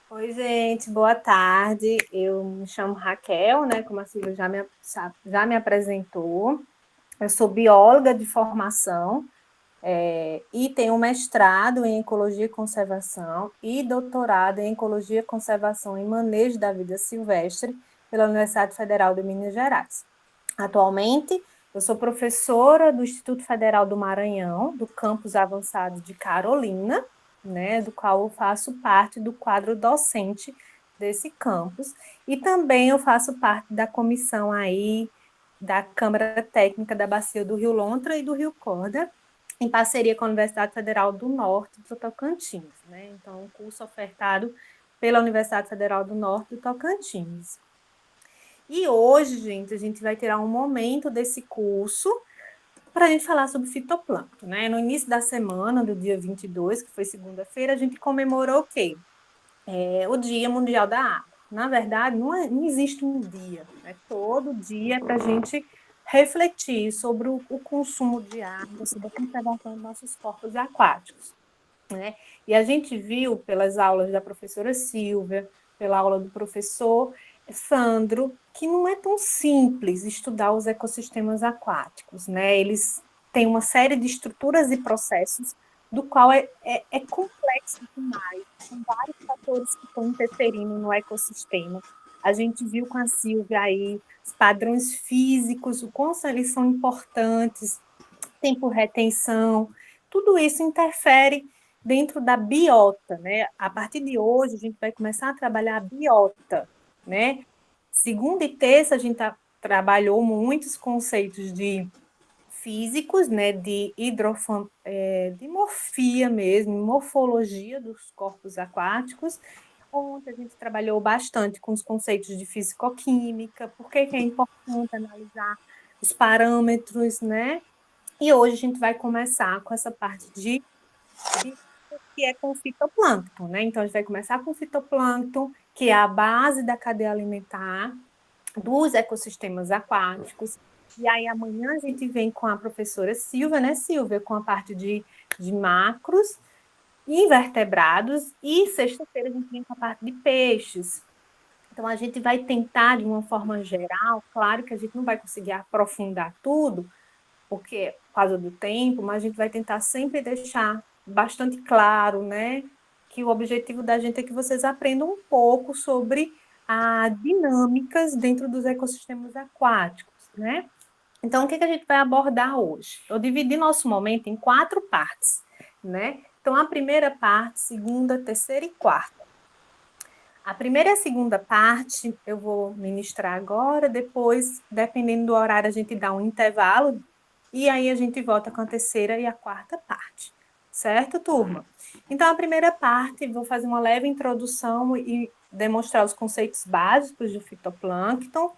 Oi, gente, boa tarde. Eu me chamo Raquel, né? Como a Silvia já me apresentou. Eu sou bióloga de formação, e tenho um mestrado em Ecologia e Conservação e doutorado em Ecologia, Conservação e Manejo da Vida Silvestre pela Universidade Federal de Minas Gerais. Atualmente, eu sou professora do Instituto Federal do Maranhão, do campus avançado de Carolina, né, do qual eu faço parte do quadro docente desse campus, e também eu faço parte da comissão aí da Câmara Técnica da Bacia do Rio Lontra e do Rio Corda, em parceria com a Universidade Federal do Norte do Tocantins, né? Então, um curso ofertado pela Universidade Federal do Norte do Tocantins. E hoje, gente, a gente vai tirar um momento desse curso para a gente falar sobre fitoplâncton, né? No início da semana, do dia 22, que foi segunda-feira, a gente comemorou o quê? O Dia Mundial da Água. Na verdade, não existe um dia, né? Todo dia é para a gente refletir sobre o consumo de água, sobre a conservação dos nossos corpos aquáticos, né? E a gente viu pelas aulas da professora Silvia, pela aula do professor Sandro, que não é tão simples estudar os ecossistemas aquáticos, né? Eles têm uma série de estruturas e processos do qual é complexo demais. São vários fatores que estão interferindo no ecossistema. A gente viu com a Silvia aí os padrões físicos, o quanto eles são importantes, tempo retenção, tudo isso interfere dentro da biota, né? A partir de hoje, a gente vai começar a trabalhar a biota, né? Segunda e terça, a gente trabalhou muitos conceitos de físicos, né? De morfia mesmo, morfologia dos corpos aquáticos. Ontem a gente trabalhou bastante com os conceitos de fisicoquímica, por que é importante analisar os parâmetros, né? E hoje a gente vai começar com essa parte de que é com o fitoplâncton, né? Então a gente vai começar com o fitoplâncton, que é a base da cadeia alimentar dos ecossistemas aquáticos. E aí amanhã a gente vem com a professora Silvia, né, Silvia, com a parte de macros, invertebrados, e sexta-feira a gente vem com a parte de peixes. Então, a gente vai tentar, de uma forma geral, claro que a gente não vai conseguir aprofundar tudo, porque por causa do tempo, mas a gente vai tentar sempre deixar bastante claro, né, que o objetivo da gente é que vocês aprendam um pouco sobre as dinâmicas dentro dos ecossistemas aquáticos, né? Então, o que a gente vai abordar hoje? Eu dividi nosso momento em 4 partes, né? Então, a primeira parte, segunda, terceira e quarta. A primeira e a segunda parte eu vou ministrar agora, depois, dependendo do horário, a gente dá um intervalo e aí a gente volta com a terceira e a quarta parte. Certo, turma? Então, a primeira parte, vou fazer uma leve introdução e demonstrar os conceitos básicos do fitoplâncton.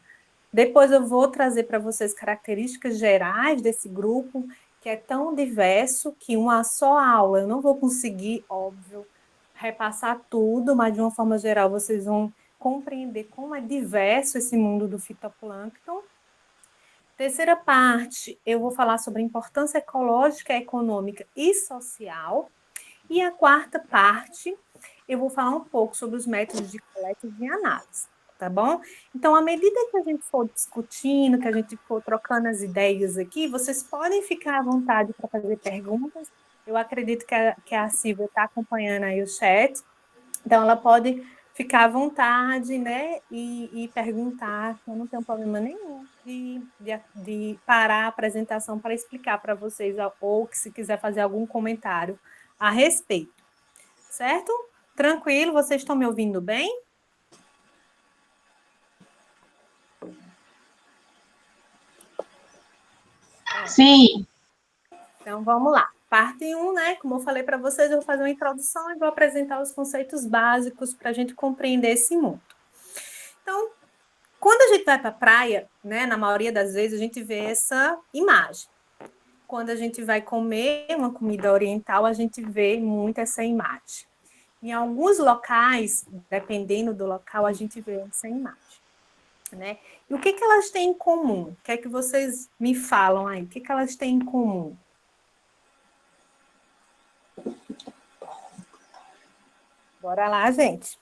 Depois eu vou trazer para vocês características gerais desse grupo, que é tão diverso que uma só aula eu não vou conseguir, óbvio, repassar tudo, mas de uma forma geral vocês vão compreender como é diverso esse mundo do fitoplâncton. Terceira parte, eu vou falar sobre a importância ecológica, econômica e social. E a quarta parte, eu vou falar um pouco sobre os métodos de coleta e de análise, tá bom? Então, à medida que a gente for discutindo, que a gente for trocando as ideias aqui, vocês podem ficar à vontade para fazer perguntas. Eu acredito que a Silvia está acompanhando aí o chat, então ela pode ficar à vontade, né, e perguntar, eu não tenho problema nenhum de parar a apresentação para explicar para vocês, ou que se quiser fazer algum comentário a respeito, certo? Tranquilo, vocês estão me ouvindo bem? Ó, Sim, então vamos lá. Parte 1, né? Como eu falei para vocês, eu vou fazer uma introdução e vou apresentar os conceitos básicos para a gente compreender esse mundo. Então, quando a gente vai para a praia, né, na maioria das vezes a gente vê essa imagem. Quando a gente vai comer uma comida oriental, a gente vê muito essa imagem. Em alguns locais, dependendo do local, a gente vê essa imagem, né? E o que elas têm em comum? O que é que vocês me falam aí? O que elas têm em comum? Bora lá, gente.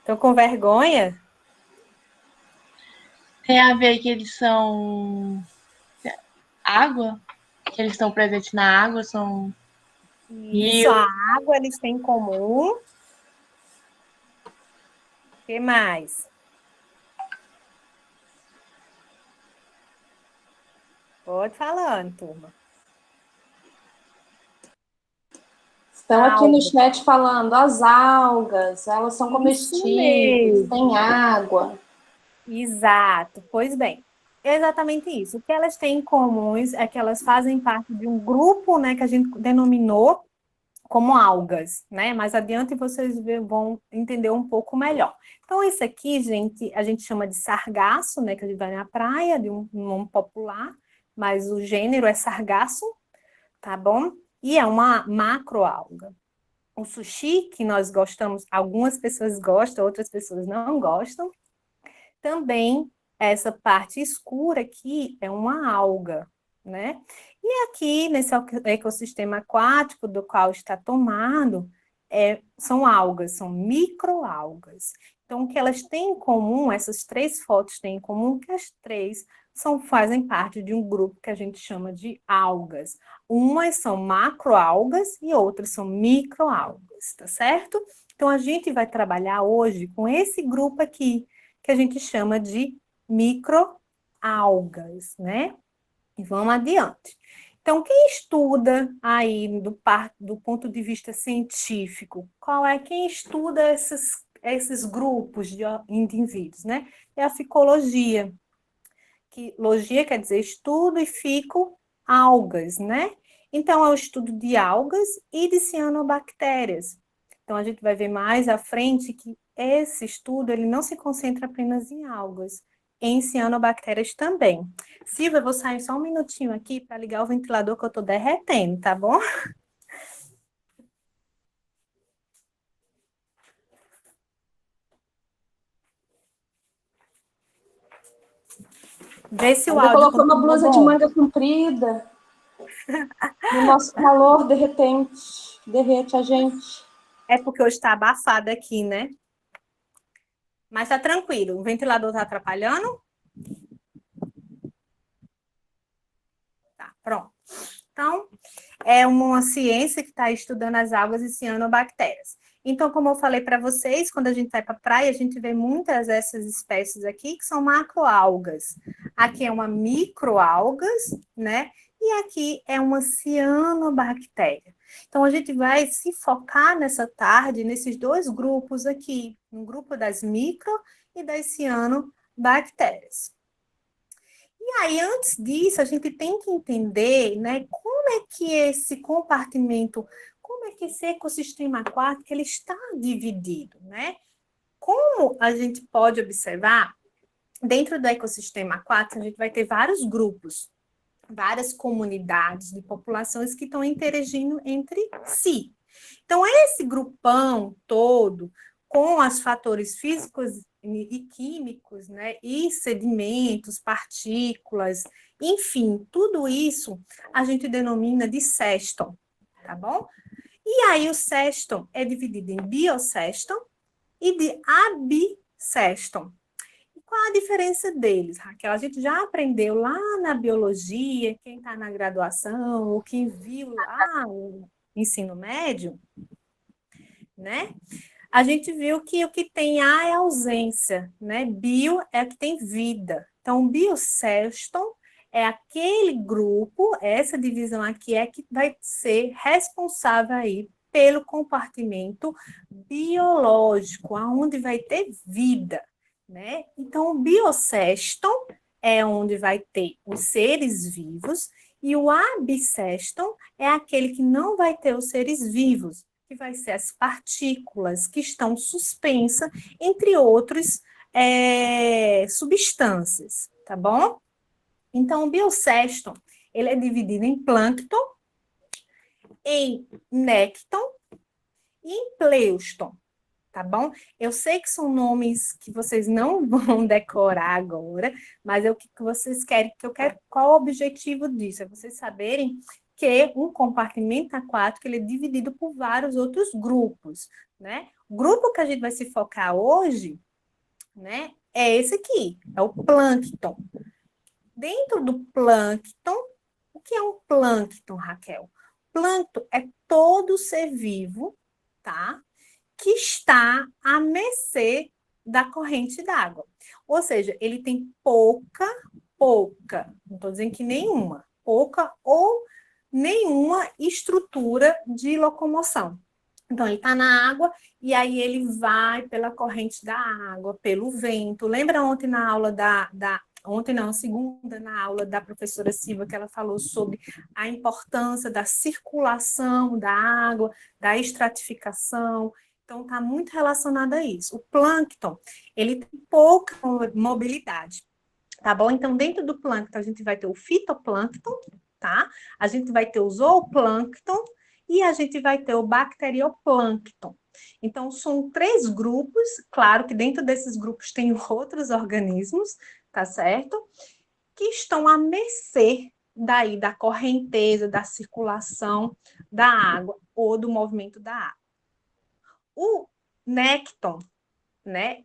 Tô com vergonha? Tem a ver que eles são água? Que eles estão presentes na água, são Isso, rio. a água eles têm em comum. O que mais? Pode falando, turma. Estão aqui no Alga. chat falando, as algas, elas são Isso comestíveis, mesmo. têm água. Exato. Pois bem, é exatamente isso. O que elas têm em comuns é que elas fazem parte de um grupo, né, que a gente denominou como algas, né? Mais adiante vocês vão entender um pouco melhor. Então, isso aqui, gente, a gente chama de sargaço, né? Que a gente vai na praia, de um nome popular, mas o gênero é sargaço, tá bom? E é uma macroalga. O sushi, que nós gostamos, algumas pessoas gostam, outras pessoas não gostam, também essa parte escura aqui é uma alga, né? E aqui, nesse ecossistema aquático do qual está tomado, são algas, são microalgas. Então, o que elas têm em comum, essas três fotos têm em comum que as três fazem parte de um grupo que a gente chama de algas. Umas são macroalgas e outras são microalgas, tá certo? Então, a gente vai trabalhar hoje com esse grupo aqui, que a gente chama de microalgas, né? E vamos adiante. Então, quem estuda aí do ponto de vista científico, quem estuda esses grupos de indivíduos, né? É a ficologia, que logia quer dizer estudo e fico algas, né? Então, é o estudo de algas e de cianobactérias. Então, a gente vai ver mais à frente que esse estudo ele não se concentra apenas em algas, em cianobactérias também. Silvia, eu vou sair só um minutinho aqui para ligar o ventilador que eu estou derretendo, tá bom? Vê se o Ainda áudio colocou uma continua blusa de bom. manga comprida. No nosso calor derretente, derrete a gente. É porque hoje está abafado aqui, né? Mas tá tranquilo. O ventilador tá atrapalhando? Tá, pronto. Então, é uma ciência que está estudando as algas e cianobactérias. Então, como eu falei para vocês, quando a gente vai para a praia, a gente vê muitas dessas espécies aqui que são macroalgas. Aqui é uma microalgas, né? E aqui é uma cianobactéria. Então, a gente vai se focar nessa tarde nesses dois grupos aqui, no grupo das micro e das cianobactérias. E aí, antes disso, a gente tem que entender, né, como é que esse compartimento, como é que esse ecossistema aquático ele está dividido, né? Como a gente pode observar, dentro do ecossistema aquático, a gente vai ter vários grupos, várias comunidades de populações que estão interagindo entre si. Então, esse grupão todo, com os fatores físicos e químicos, né, e sedimentos, partículas, enfim, tudo isso a gente denomina de sexton, tá bom? E aí o sexton é dividido em biosexton e de absexton. Qual a diferença deles, Raquel? A gente já aprendeu lá na biologia, quem está na graduação, ou quem viu lá o ensino médio, né? A gente viu que o que tem A é ausência, né? Bio é o que tem vida. Então, o biosexton é aquele grupo, essa divisão aqui é que vai ser responsável aí pelo compartimento biológico, aonde vai ter vida, né? Então, o biosexton é onde vai ter os seres vivos e o absexton é aquele que não vai ter os seres vivos, que vai ser as partículas que estão suspensas, entre outros substâncias, tá bom? Então, o biosexton, ele é dividido em plâncton, em nécton e em pleuston, tá bom? Eu sei que são nomes que vocês não vão decorar agora, mas é o que vocês querem, que eu quero, qual o objetivo disso? É vocês saberem porque um compartimento aquático ele é dividido por vários outros grupos, né? O grupo que a gente vai se focar hoje, né, é esse aqui, é o plâncton. Dentro do plâncton, o que é um plâncton, Raquel? Plâncton é todo ser vivo, tá? Que está à mercê da corrente d'água. Ou seja, ele tem pouca, não estou dizendo que nenhuma, pouca ou nenhuma estrutura de locomoção. Então, ele está na água e aí ele vai pela corrente da água, pelo vento. Lembra ontem na aula ontem não, segunda, na aula da professora Silva, que ela falou sobre a importância da circulação da água, da estratificação. Então, está muito relacionado a isso. O plâncton, ele tem pouca mobilidade, tá bom? Então, dentro do plâncton, a gente vai ter o fitoplâncton, tá? A gente vai ter o zooplâncton e a gente vai ter o bacterioplâncton. Então, são 3 grupos, claro que dentro desses grupos tem outros organismos, tá certo? Que estão à mercê daí da correnteza, da circulação da água ou do movimento da água. O nécton, né,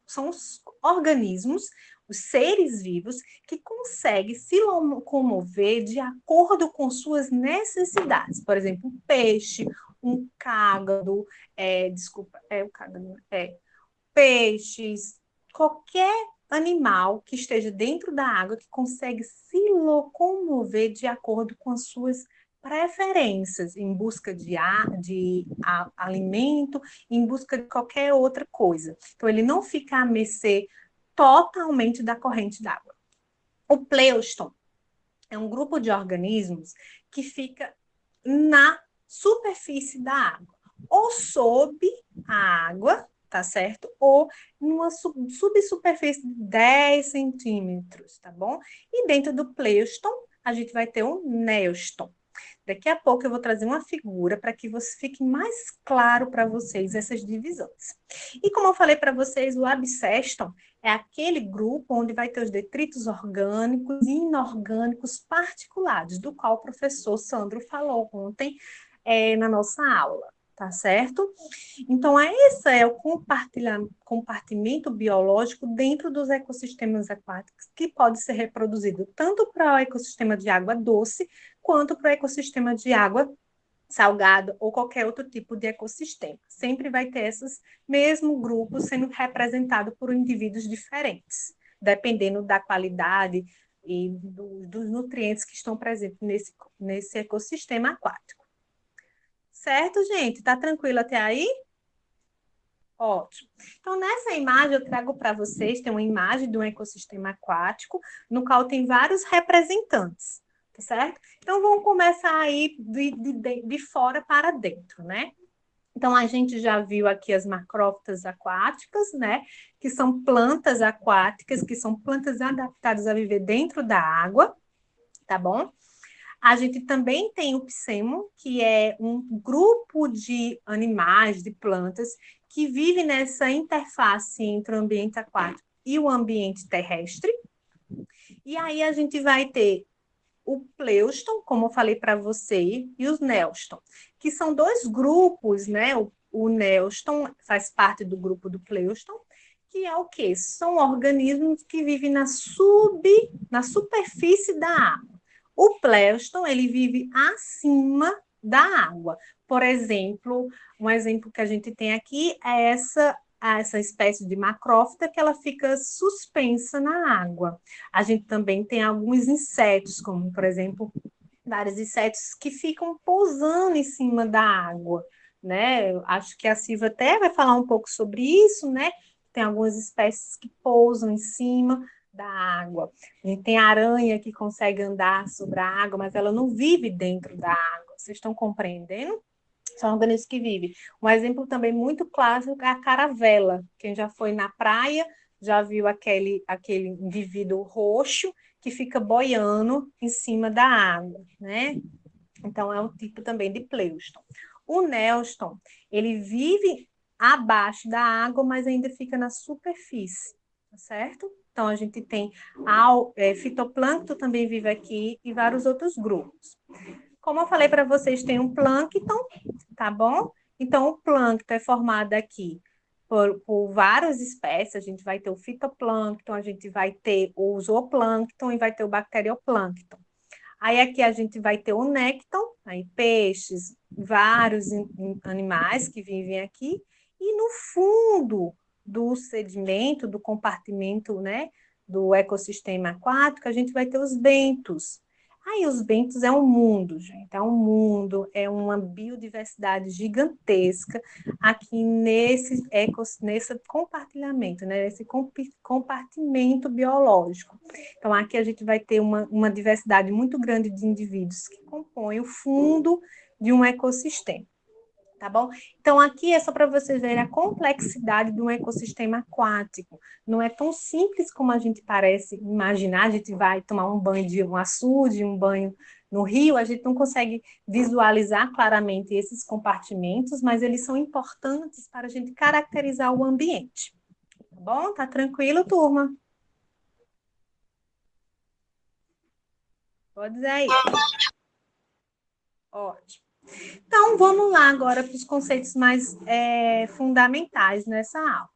são os organismos, os seres vivos que conseguem se locomover de acordo com suas necessidades. Por exemplo, um peixe, um cágado, peixes, qualquer animal que esteja dentro da água que consegue se locomover de acordo com as suas preferências, em busca de alimento, em busca de qualquer outra coisa. Então, ele não fica à mercê totalmente da corrente d'água. O plêuston é um grupo de organismos que fica na superfície da água, ou sob a água, tá certo? Ou numa subsuperfície de 10 centímetros, tá bom? E dentro do plêuston, a gente vai ter o néuston. Daqui a pouco eu vou trazer uma figura para que fique mais claro para vocês essas divisões. E como eu falei para vocês, o absceston é aquele grupo onde vai ter os detritos orgânicos e inorgânicos particulares, do qual o professor Sandro falou ontem na nossa aula, tá certo? Então, esse é o compartimento biológico dentro dos ecossistemas aquáticos, que pode ser reproduzido tanto para o ecossistema de água doce, quanto para o ecossistema de água salgada ou qualquer outro tipo de ecossistema. Sempre vai ter esses mesmo grupo sendo representado por indivíduos diferentes, dependendo da qualidade e dos nutrientes que estão presentes nesse ecossistema aquático. Certo, gente? Tá tranquilo até aí? Ótimo. Então, nessa imagem, eu trago para vocês, tem uma imagem de um ecossistema aquático, no qual tem vários representantes, tá certo? Então, vamos começar aí de fora para dentro, né? Então, a gente já viu aqui as macrófitas aquáticas, né? Que são plantas aquáticas, que são plantas adaptadas a viver dentro da água, tá bom? A gente também tem o psemo, que é um grupo de animais, de plantas, que vive nessa interface entre o ambiente aquático e o ambiente terrestre. E aí a gente vai ter o pleuston, como eu falei para você, e os neuston, que são 2 grupos, né? O neuston faz parte do grupo do pleuston, que é o quê? São organismos que vivem na superfície da água. O pleuston, ele vive acima da água. Por exemplo, um exemplo que a gente tem aqui é essa espécie de macrófita que ela fica suspensa na água. A gente também tem alguns insetos, como, por exemplo, vários insetos que ficam pousando em cima da água, né? Eu acho que a Silvia até vai falar um pouco sobre isso, né? Tem algumas espécies que pousam em cima da água. A gente tem aranha que consegue andar sobre a água, mas ela não vive dentro da água. Vocês estão compreendendo? São organismos que vivem. Um exemplo também muito clássico é a caravela. Quem já foi na praia já viu aquele indivíduo roxo que fica boiando em cima da água, né? Então, é um tipo também de pleuston. O neuston, ele vive abaixo da água, mas ainda fica na superfície, tá certo? Então, a gente tem fitoplâncton também vive aqui e vários outros grupos. Como eu falei para vocês, tem um plâncton, tá bom? Então, o plâncton é formado aqui por várias espécies. A gente vai ter o fitoplâncton, a gente vai ter o zooplâncton e vai ter o bacterioplâncton. Aí aqui a gente vai ter o nécton, aí peixes, vários animais que vivem aqui. E no fundo do sedimento, do compartimento, né, do ecossistema aquático, a gente vai ter os bentos. Aí os bentos é um mundo, gente, é um mundo, é uma biodiversidade gigantesca aqui nesse compartilhamento, né, nesse compartimento biológico. Então, aqui a gente vai ter uma diversidade muito grande de indivíduos que compõem o fundo de um ecossistema, tá bom? Então, aqui é só para vocês verem a complexidade de um ecossistema aquático. Não é tão simples como a gente parece imaginar. A gente vai tomar um banho de um açude, um banho no rio, a gente não consegue visualizar claramente esses compartimentos, mas eles são importantes para a gente caracterizar o ambiente. Tá bom? Tá tranquilo, turma? Pode dizer aí. Ótimo. Então, vamos lá agora para os conceitos mais fundamentais nessa aula.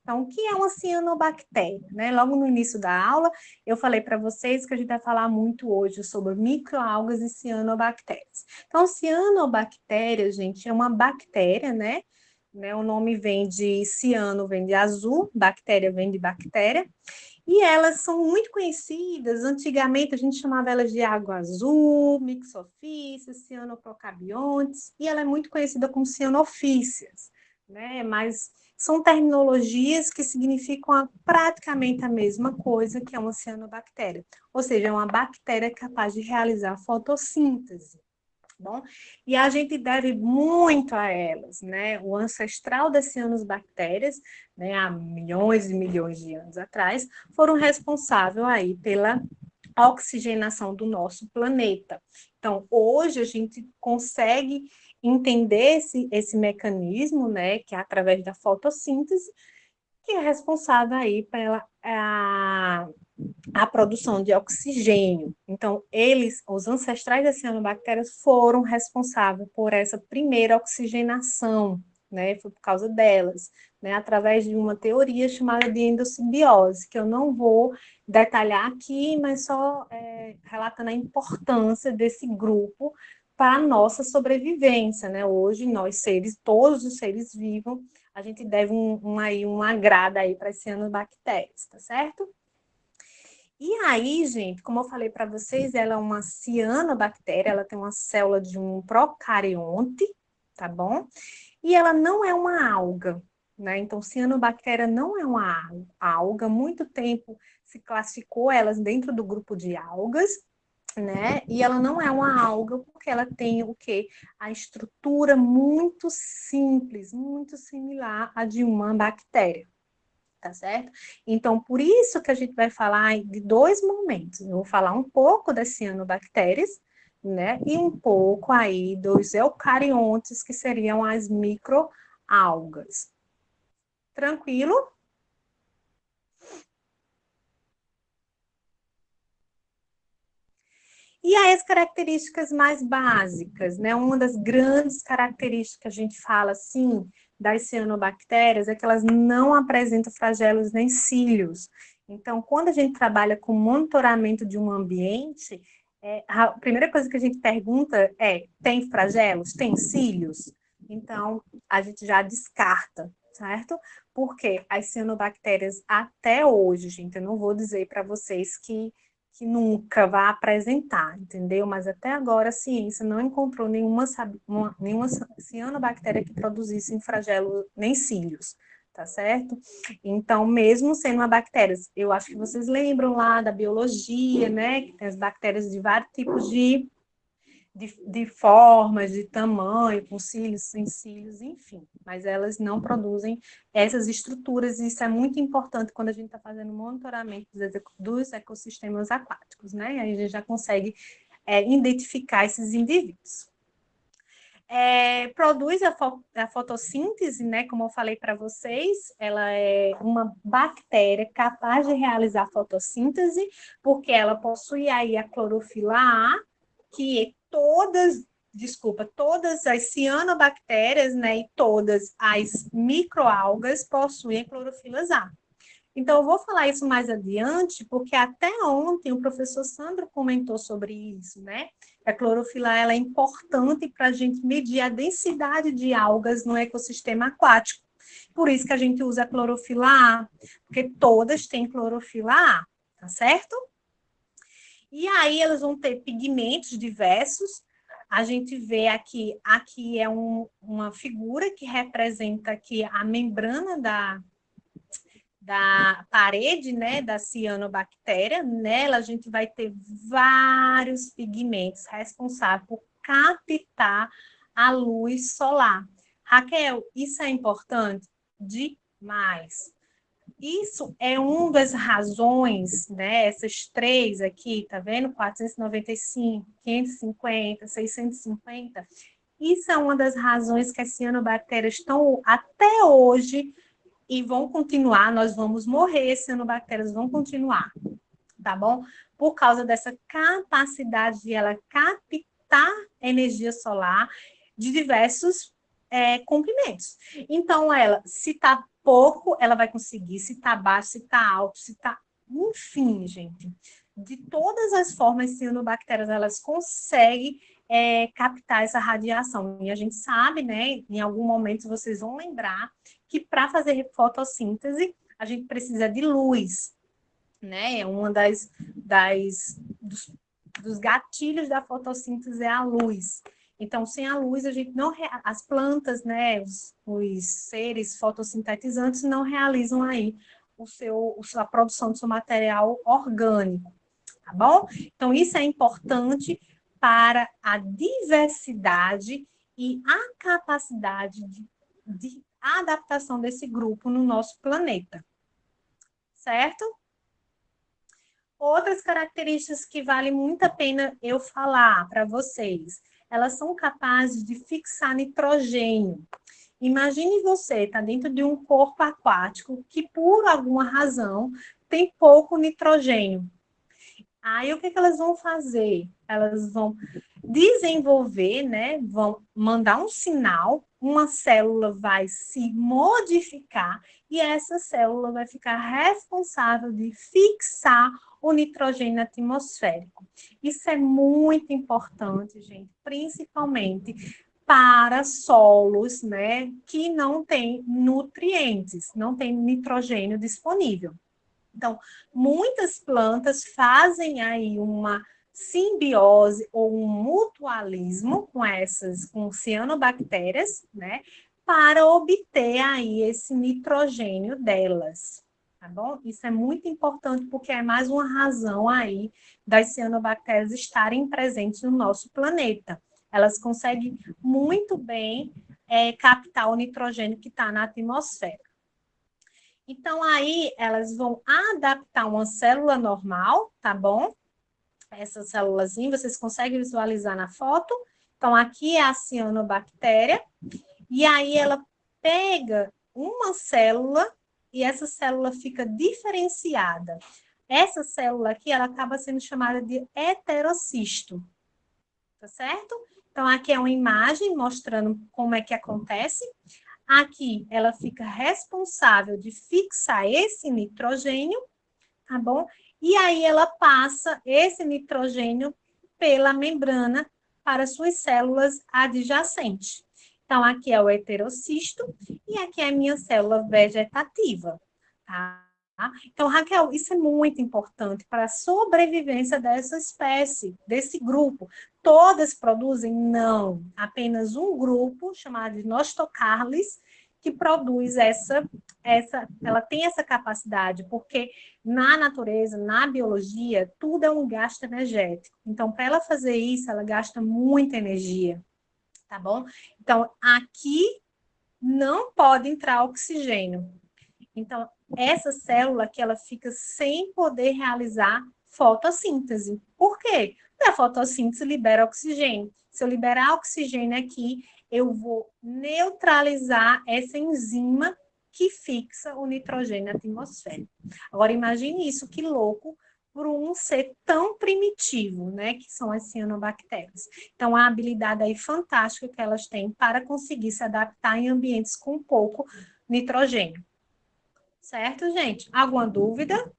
Então, o que é uma cianobactéria? Né? Logo no início da aula, eu falei para vocês que a gente vai falar muito hoje sobre microalgas e cianobactérias. Então, cianobactéria, gente, é uma bactéria, né? O nome vem de ciano, vem de azul, bactéria vem de bactéria. E elas são muito conhecidas. Antigamente a gente chamava elas de água azul, mixofícias, cianoprocabiontes, e ela é muito conhecida como cianofícias, né? Mas são terminologias que significam praticamente a mesma coisa que é uma cianobactéria, ou seja, é uma bactéria capaz de realizar fotossíntese. Bom, e a gente deve muito a elas, né? O ancestral das cianobactérias, né, há milhões e milhões de anos atrás, foram responsáveis aí pela oxigenação do nosso planeta. Então, hoje a gente consegue entender esse mecanismo, né, que é através da fotossíntese, que é responsável aí pela a produção de oxigênio. Então, os ancestrais das cianobactérias, foram responsáveis por essa primeira oxigenação, né? Foi por causa delas, né? Através de uma teoria chamada de endossimbiose, que eu não vou detalhar aqui, mas só relatando a importância desse grupo para a nossa sobrevivência, né? Hoje, nós seres, todos os seres vivos, a gente deve um agrado aí para as cianobactérias, tá certo? E aí, gente, como eu falei para vocês, ela é uma cianobactéria, ela tem uma célula de um procarionte, tá bom? E ela não é uma alga, né? Então, cianobactéria não é uma alga. Há muito tempo se classificou elas dentro do grupo de algas, né? E ela não é uma alga porque ela tem o quê? A estrutura muito simples, muito similar à de uma bactéria. Tá certo? Então, por isso que a gente vai falar de dois momentos. Eu vou falar um pouco das cianobactérias, né? E um pouco aí dos eucariontes, que seriam as microalgas. Tranquilo? E aí as características mais básicas, né? Uma das grandes características que a gente fala assim das cianobactérias é que elas não apresentam flagelos nem cílios. Então, quando a gente trabalha com monitoramento de um ambiente, a primeira coisa que a gente pergunta é: tem flagelos? Tem cílios? Então, a gente já descarta, certo? Porque as cianobactérias, até hoje, gente, eu não vou dizer para vocês que nunca vai apresentar, entendeu? Mas até agora a ciência não encontrou nenhuma cianobactéria que produzisse flagelo nem cílios, tá certo? Então, mesmo sendo uma bactéria, eu acho que vocês lembram lá da biologia, né? Que tem as bactérias de vários tipos de formas, de tamanho, com cílios, sem cílios, enfim. Mas elas não produzem essas estruturas, e isso é muito importante quando a gente está fazendo monitoramento dos ecossistemas aquáticos, né? Aí a gente já consegue identificar esses indivíduos. Produz a fotossíntese, né? Como eu falei para vocês, ela é uma bactéria capaz de realizar fotossíntese, porque ela possui aí a clorofila A, que todas as cianobactérias, né, e todas as microalgas possuem clorofilas A. Então, eu vou falar isso mais adiante, porque até ontem o professor Sandro comentou sobre isso, né? A clorofila ela é importante para a gente medir a densidade de algas no ecossistema aquático. Por isso que a gente usa a clorofila A, porque todas têm clorofila A, tá certo? E aí elas vão ter pigmentos diversos. A gente vê aqui é uma figura que representa aqui a membrana da parede, né, da cianobactéria. Nela a gente vai ter vários pigmentos responsáveis por captar a luz solar. Raquel, isso é importante demais. Isso é uma das razões, né? Essas três aqui, tá vendo? 495, 550, 650. Isso é uma das razões que as cianobactérias estão até hoje e vão continuar. Nós vamos morrer, as cianobactérias vão continuar, tá bom? Por causa dessa capacidade de ela captar energia solar de diversos comprimentos. Então, ela, se está pouco, ela vai conseguir, se está baixo, se está alto, se está... Enfim, gente, de todas as formas, cianobactérias, elas conseguem captar essa radiação. E a gente sabe, né, em algum momento vocês vão lembrar que para fazer fotossíntese, a gente precisa de luz, né? É uma dos gatilhos da fotossíntese é a luz. Então, sem a luz, a gente não as plantas, né, os seres fotossintetizantes não realizam aí a produção do seu material orgânico, tá bom? Então, isso é importante para a diversidade e a capacidade de adaptação desse grupo no nosso planeta, certo? Outras características que vale muito a pena eu falar para vocês, elas são capazes de fixar nitrogênio. Imagine você está dentro de um corpo aquático que, por alguma razão, tem pouco nitrogênio. Aí, o que elas vão fazer? Elas vão desenvolver, né? Vão mandar um sinal, uma célula vai se modificar e essa célula vai ficar responsável de fixar o nitrogênio atmosférico. Isso é muito importante, gente, principalmente para solos, né, que não têm nutrientes, não tem nitrogênio disponível. Então, muitas plantas fazem aí uma simbiose ou um mutualismo com cianobactérias, né, para obter aí esse nitrogênio delas, tá bom? Isso é muito importante porque é mais uma razão aí das cianobactérias estarem presentes no nosso planeta. Elas conseguem muito bem captar o nitrogênio que está na atmosfera. Então, aí, elas vão adaptar uma célula normal, tá bom? Essa célulazinha, vocês conseguem visualizar na foto. Então, aqui é a cianobactéria. E aí, ela pega uma célula e essa célula fica diferenciada. Essa célula aqui, ela acaba sendo chamada de heterocisto. Tá certo? Então, aqui é uma imagem mostrando como é que acontece. Aqui, ela fica responsável de fixar esse nitrogênio, tá bom? E aí, ela passa esse nitrogênio pela membrana para suas células adjacentes. Então, aqui é o heterocisto e aqui é a minha célula vegetativa, tá? Então, Raquel, isso é muito importante para a sobrevivência dessa espécie, desse grupo. Todas produzem? Não. Apenas um grupo, chamado de Nostocarlis, que produz ela tem essa capacidade, porque na natureza, na biologia, tudo é um gasto energético. Então, para ela fazer isso, ela gasta muita energia, tá bom? Então, aqui não pode entrar oxigênio. Então, essa célula que ela fica sem poder realizar fotossíntese. Por quê? Porque a fotossíntese libera oxigênio. Se eu liberar oxigênio aqui, eu vou neutralizar essa enzima que fixa o nitrogênio atmosférico. Agora, imagine isso, que louco, por um ser tão primitivo, né, que são as cianobactérias. Então, a habilidade aí fantástica que elas têm para conseguir se adaptar em ambientes com pouco nitrogênio. Certo, gente? Alguma dúvida?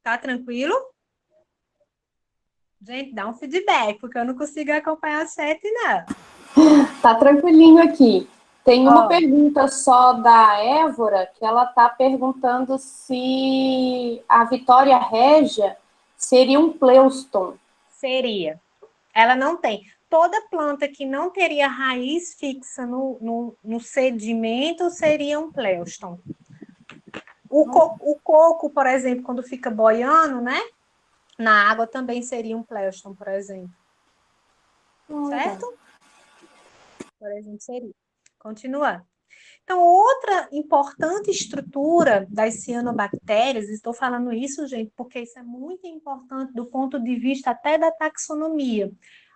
Tá tranquilo? Gente, dá um feedback, porque eu não consigo acompanhar a chat, não. Tá tranquilinho aqui. Tem uma Ó, pergunta só da Évora, que ela está perguntando se a Vitória Régia seria um pleuston. seria. Ela não tem. Toda planta que não teria raiz fixa no sedimento seria um pleuston. O coco, por exemplo, quando fica boiando, né? Na água também seria um pleuston, por exemplo. Certo? Por exemplo, seria. Continuando. Então, outra importante estrutura das cianobactérias, estou falando isso, gente, porque isso é muito importante do ponto de vista até da taxonomia.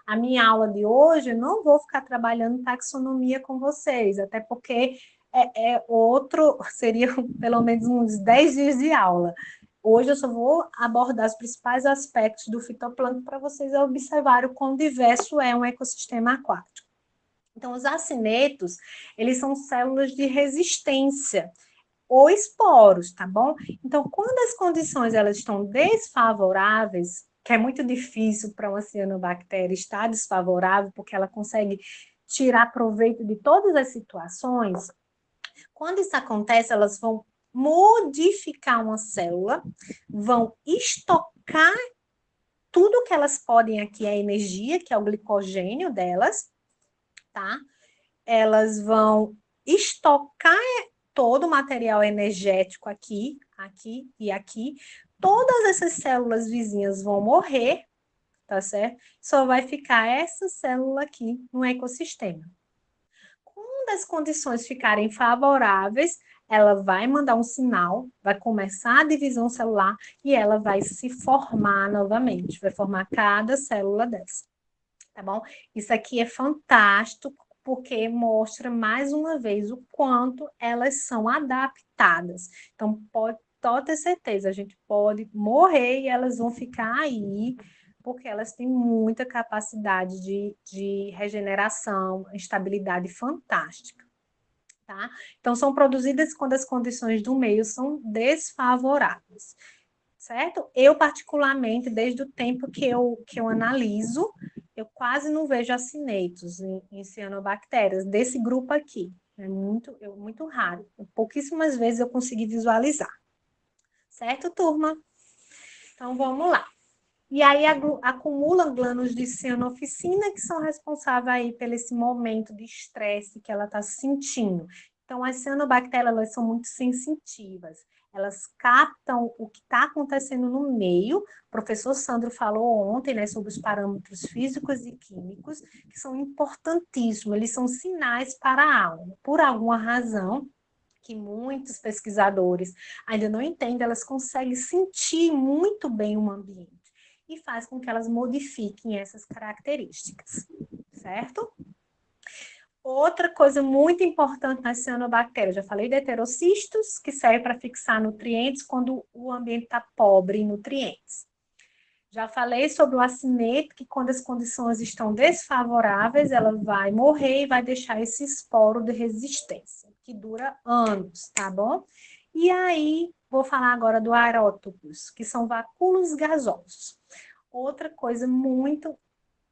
A minha aula de hoje, eu não vou ficar trabalhando taxonomia com vocês, até porque seria pelo menos uns 10 dias de aula. Hoje eu só vou abordar os principais aspectos do fitoplâncton para vocês observarem o quão diverso é um ecossistema aquático. Então, os acinetos, eles são células de resistência ou esporos, tá bom? Então, quando as condições elas estão desfavoráveis, que é muito difícil para uma cianobactéria estar desfavorável, porque ela consegue tirar proveito de todas as situações, quando isso acontece, elas vão modificar uma célula, vão estocar tudo que elas podem aqui, a energia, que é o glicogênio delas, tá? Elas vão estocar todo o material energético aqui, aqui e aqui. Todas essas células vizinhas vão morrer, tá certo? Só vai ficar essa célula aqui no ecossistema. Quando as condições ficarem favoráveis, ela vai mandar um sinal, vai começar a divisão celular e ela vai se formar novamente, vai formar cada célula dessa, tá bom? Isso aqui é fantástico, porque mostra mais uma vez o quanto elas são adaptadas. Então, pode ter certeza, a gente pode morrer e elas vão ficar aí, porque elas têm muita capacidade de regeneração, estabilidade fantástica. Tá? Então, são produzidas quando as condições do meio são desfavoráveis, certo? Eu, particularmente, desde o tempo que eu analiso, eu quase não vejo acinetos em cianobactérias desse grupo aqui. É muito raro. Pouquíssimas vezes eu consegui visualizar. Certo, turma? Então, vamos lá. E aí acumulam glândulos de cianoficina que são responsáveis aí pelo esse momento de estresse que ela está sentindo. Então, as cianobactérias, elas são muito sensitivas. Elas captam o que está acontecendo no meio. O professor Sandro falou ontem, né, sobre os parâmetros físicos e químicos, que são importantíssimos. Eles são sinais para a alma. Por alguma razão, que muitos pesquisadores ainda não entendem, elas conseguem sentir muito bem o ambiente e faz com que elas modifiquem essas características, certo? Outra coisa muito importante nas cianobactérias, já falei de heterocistos, que serve para fixar nutrientes quando o ambiente está pobre em nutrientes. Já falei sobre o acineto, que quando as condições estão desfavoráveis, ela vai morrer e vai deixar esse esporo de resistência, que dura anos, tá bom? E aí, vou falar agora do aerótopos, que são vacúolos gasosos. Outra coisa muito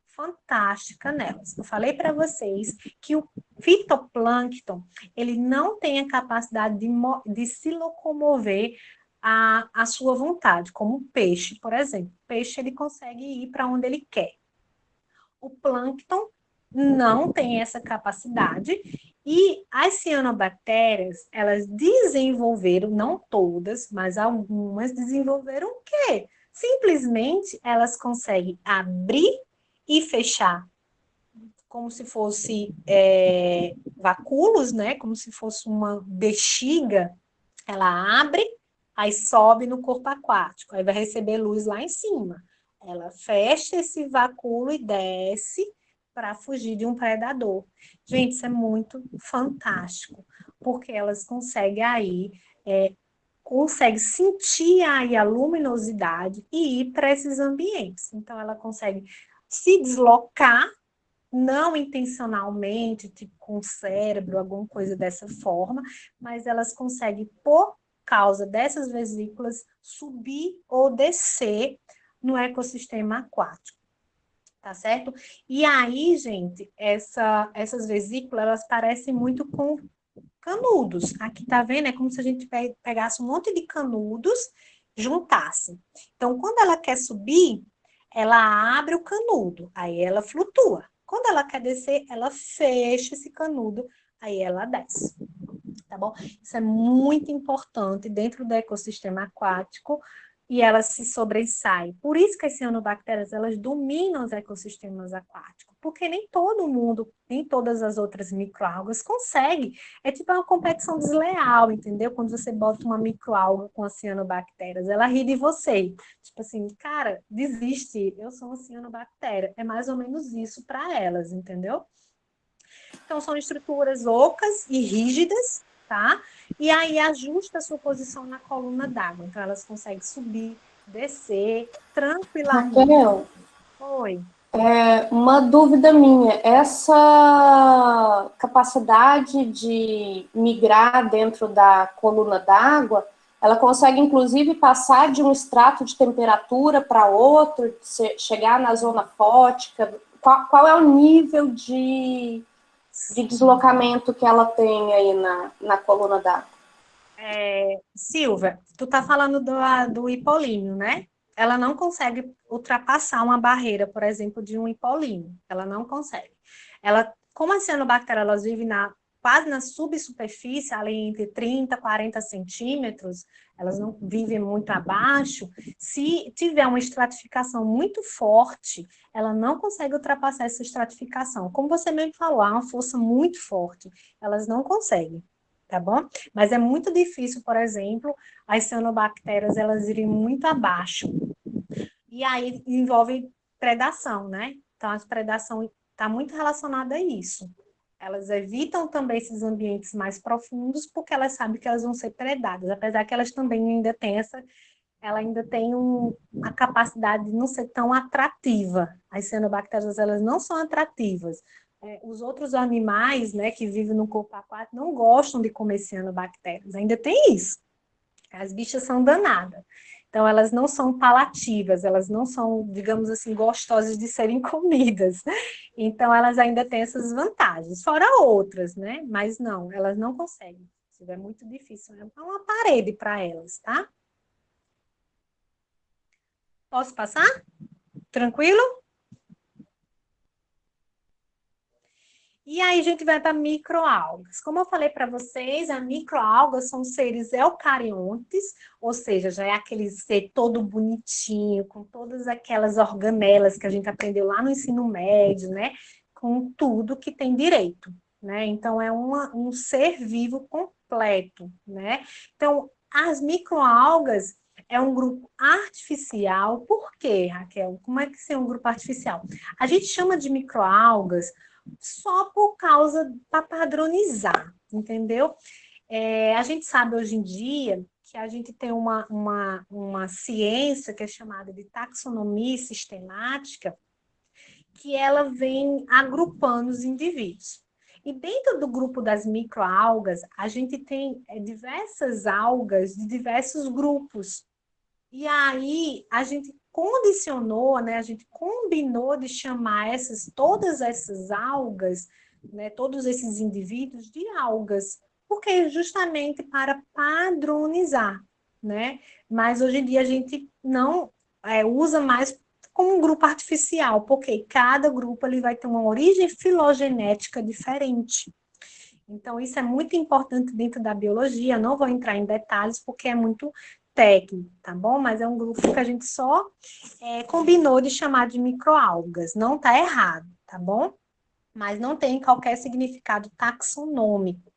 fantástica nelas. Eu falei para vocês que o fitoplâncton, ele não tem a capacidade de se locomover à sua vontade, como o peixe, por exemplo. O peixe, ele consegue ir para onde ele quer. O plâncton não tem essa capacidade e as cianobactérias, elas desenvolveram, não todas, mas algumas desenvolveram o quê? Simplesmente elas conseguem abrir e fechar como se fosse vacúolos, né? Como se fosse uma bexiga. Ela abre, aí sobe no corpo aquático, aí vai receber luz lá em cima. Ela fecha esse vacúolo e desce para fugir de um predador. Gente, isso é muito fantástico. porque elas conseguem aí, consegue sentir aí a luminosidade e ir para esses ambientes. Então, ela consegue se deslocar, não intencionalmente, tipo com o cérebro, alguma coisa dessa forma, mas elas conseguem, por causa dessas vesículas, subir ou descer no ecossistema aquático, tá certo? E aí, gente, essas vesículas, elas parecem muito com canudos. Aqui tá vendo? É como se a gente pegasse um monte de canudos, juntasse. Então, quando ela quer subir, ela abre o canudo, aí ela flutua. Quando ela quer descer, ela fecha esse canudo, aí ela desce. Tá bom? Isso é muito importante dentro do ecossistema aquático e elas se sobressaem. Por isso que as cianobactérias, elas dominam os ecossistemas aquáticos, porque nem todo mundo, nem todas as outras microalgas conseguem. É tipo uma competição desleal, entendeu? Quando você bota uma microalga com as cianobactérias, ela ri de você. Tipo assim, cara, desiste, eu sou uma cianobactéria. É mais ou menos isso para elas, entendeu? Então, são estruturas ocas e rígidas, tá? E aí ajusta a sua posição na coluna d'água. Então, elas conseguem subir, descer tranquilamente. Raquel, Oi. uma dúvida minha, essa capacidade de migrar dentro da coluna d'água, ela consegue inclusive passar de um extrato de temperatura para outro, chegar na zona fótica? Qual é o nível de deslocamento que ela tem aí na coluna d'água? Silvia, tu tá falando do hipolíneo, né? Ela não consegue ultrapassar uma barreira, por exemplo, de um hipolíneo. Ela não consegue. Como as cianobactérias, elas vivem quase na subsuperfície, ali entre 30 e 40 centímetros, elas não vivem muito abaixo. Se tiver uma estratificação muito forte, ela não consegue ultrapassar essa estratificação. Como você mesmo falou, há uma força muito forte. Elas não conseguem, tá bom? Mas é muito difícil, por exemplo, as cianobactérias elas irem muito abaixo. E aí envolve predação, né? Então, a predação está muito relacionada a isso. Elas evitam também esses ambientes mais profundos porque elas sabem que elas vão ser predadas, apesar que elas também ainda têm ela ainda tem a capacidade de não ser tão atrativa. As cianobactérias, elas não são atrativas. Os outros animais, né, que vivem no corpo aquático não gostam de comer cianobactérias. Ainda tem isso. As bichas são danadas. Então, elas não são palativas, elas não são, digamos assim, gostosas de serem comidas. Então, elas ainda têm essas vantagens, fora outras, né? Mas não, elas não conseguem. Isso é muito difícil. É uma parede para elas, tá? Posso passar? Tranquilo? E aí a gente vai para microalgas. Como eu falei para vocês, as microalgas são seres eucariontes, ou seja, já é aquele ser todo bonitinho, com todas aquelas organelas que a gente aprendeu lá no ensino médio, né? Com tudo que tem direito, né? Então é um ser vivo completo, né? Então, as microalgas é um grupo artificial. Por quê, Raquel? Como é que é um grupo artificial? A gente chama de microalgas só por causa para padronizar, entendeu? A gente sabe hoje em dia que a gente tem uma ciência que é chamada de taxonomia sistemática, que ela vem agrupando os indivíduos. E dentro do grupo das microalgas, a gente tem diversas algas de diversos grupos. E aí a gente condicionou, né, a gente combinou de chamar todas essas algas, né, todos esses indivíduos de algas, porque justamente para padronizar, né? Mas hoje em dia a gente não usa mais como um grupo artificial, porque cada grupo ele vai ter uma origem filogenética diferente. Então, isso é muito importante dentro da biologia. Não vou entrar em detalhes porque é muito técnico, tá bom? Mas é um grupo que a gente só combinou de chamar de microalgas. Não está errado, tá bom? Mas não tem qualquer significado taxonômico.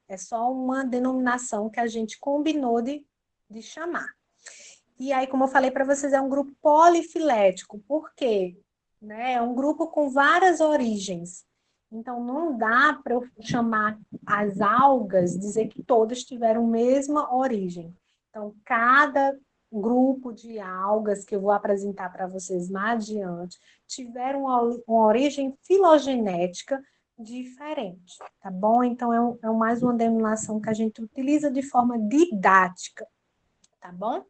É só uma denominação que a gente combinou de chamar. E aí, como eu falei para vocês, é um grupo polifilético. Por quê? Né? É um grupo com várias origens. Então, não dá para eu chamar as algas, dizer que todas tiveram a mesma origem. Então, cada grupo de algas que eu vou apresentar para vocês mais adiante tiveram uma origem filogenética diferente, tá bom? Então, é mais uma denominação que a gente utiliza de forma didática, tá bom?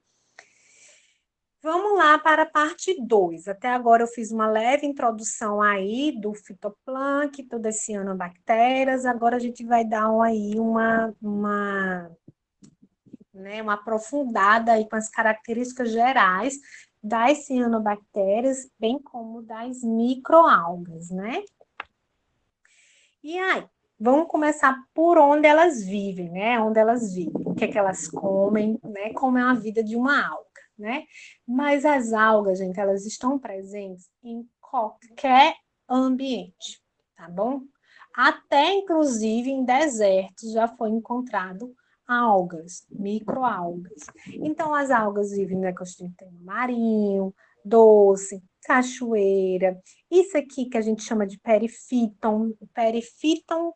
Vamos lá para a parte 2. Até agora eu fiz uma leve introdução aí do fitoplâncton, das cianobactérias. Agora a gente vai dar uma aprofundada aí com as características gerais das cianobactérias, bem como das microalgas, né? E aí, vamos começar por onde elas vivem, né? Onde elas vivem, o que é que elas comem, né? Como é a vida de uma alga, né? Mas as algas, gente, elas estão presentes em qualquer ambiente, tá bom? Até, inclusive, em desertos já foi encontrado algas, microalgas. Então, as algas vivem no ecossistema marinho, doce, cachoeira, isso aqui que a gente chama de perifíton,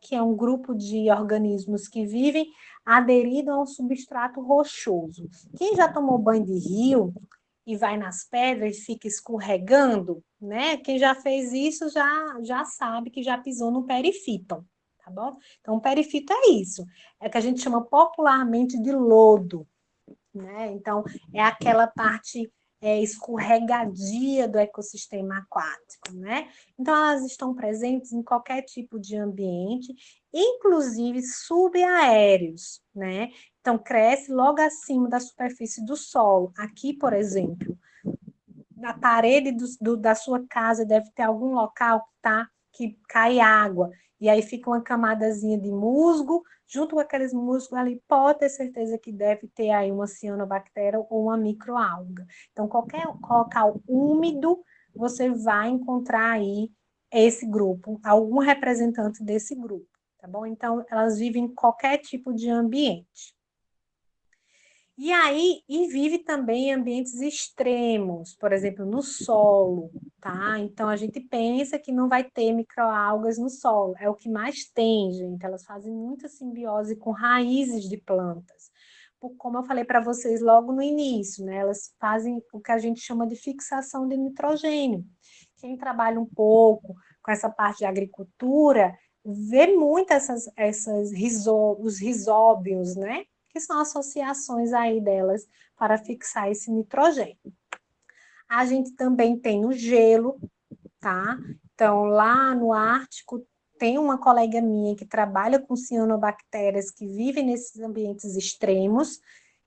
que é um grupo de organismos que vivem aderido a um substrato rochoso. Quem já tomou banho de rio e vai nas pedras e fica escorregando, né? Quem já fez isso já sabe que já pisou no perifíton, tá bom? Então, o perifito é isso, é o que a gente chama popularmente de lodo, né? Então, é aquela parte escorregadia do ecossistema aquático, né? Então, elas estão presentes em qualquer tipo de ambiente, inclusive subaéreos, né? Então, cresce logo acima da superfície do solo. Aqui, por exemplo, na parede da sua casa deve ter algum local, tá? Que cai água. E aí fica uma camadazinha de musgo, junto com aqueles musgos ali, pode ter certeza que deve ter aí uma cianobactéria ou uma microalga. Então, qualquer local úmido, você vai encontrar aí esse grupo, algum representante desse grupo, tá bom? Então, elas vivem em qualquer tipo de ambiente. E aí, e vive também em ambientes extremos, por exemplo, no solo, tá? Então a gente pensa que não vai ter microalgas no solo, é o que mais tem, gente. Elas fazem muita simbiose com raízes de plantas. Como eu falei para vocês logo no início, né? Elas fazem o que a gente chama de fixação de nitrogênio. Quem trabalha um pouco com essa parte de agricultura vê muito os risóbios, né? Que são associações aí delas para fixar esse nitrogênio. A gente também tem o gelo, tá? Então, lá no Ártico, tem uma colega minha que trabalha com cianobactérias que vivem nesses ambientes extremos,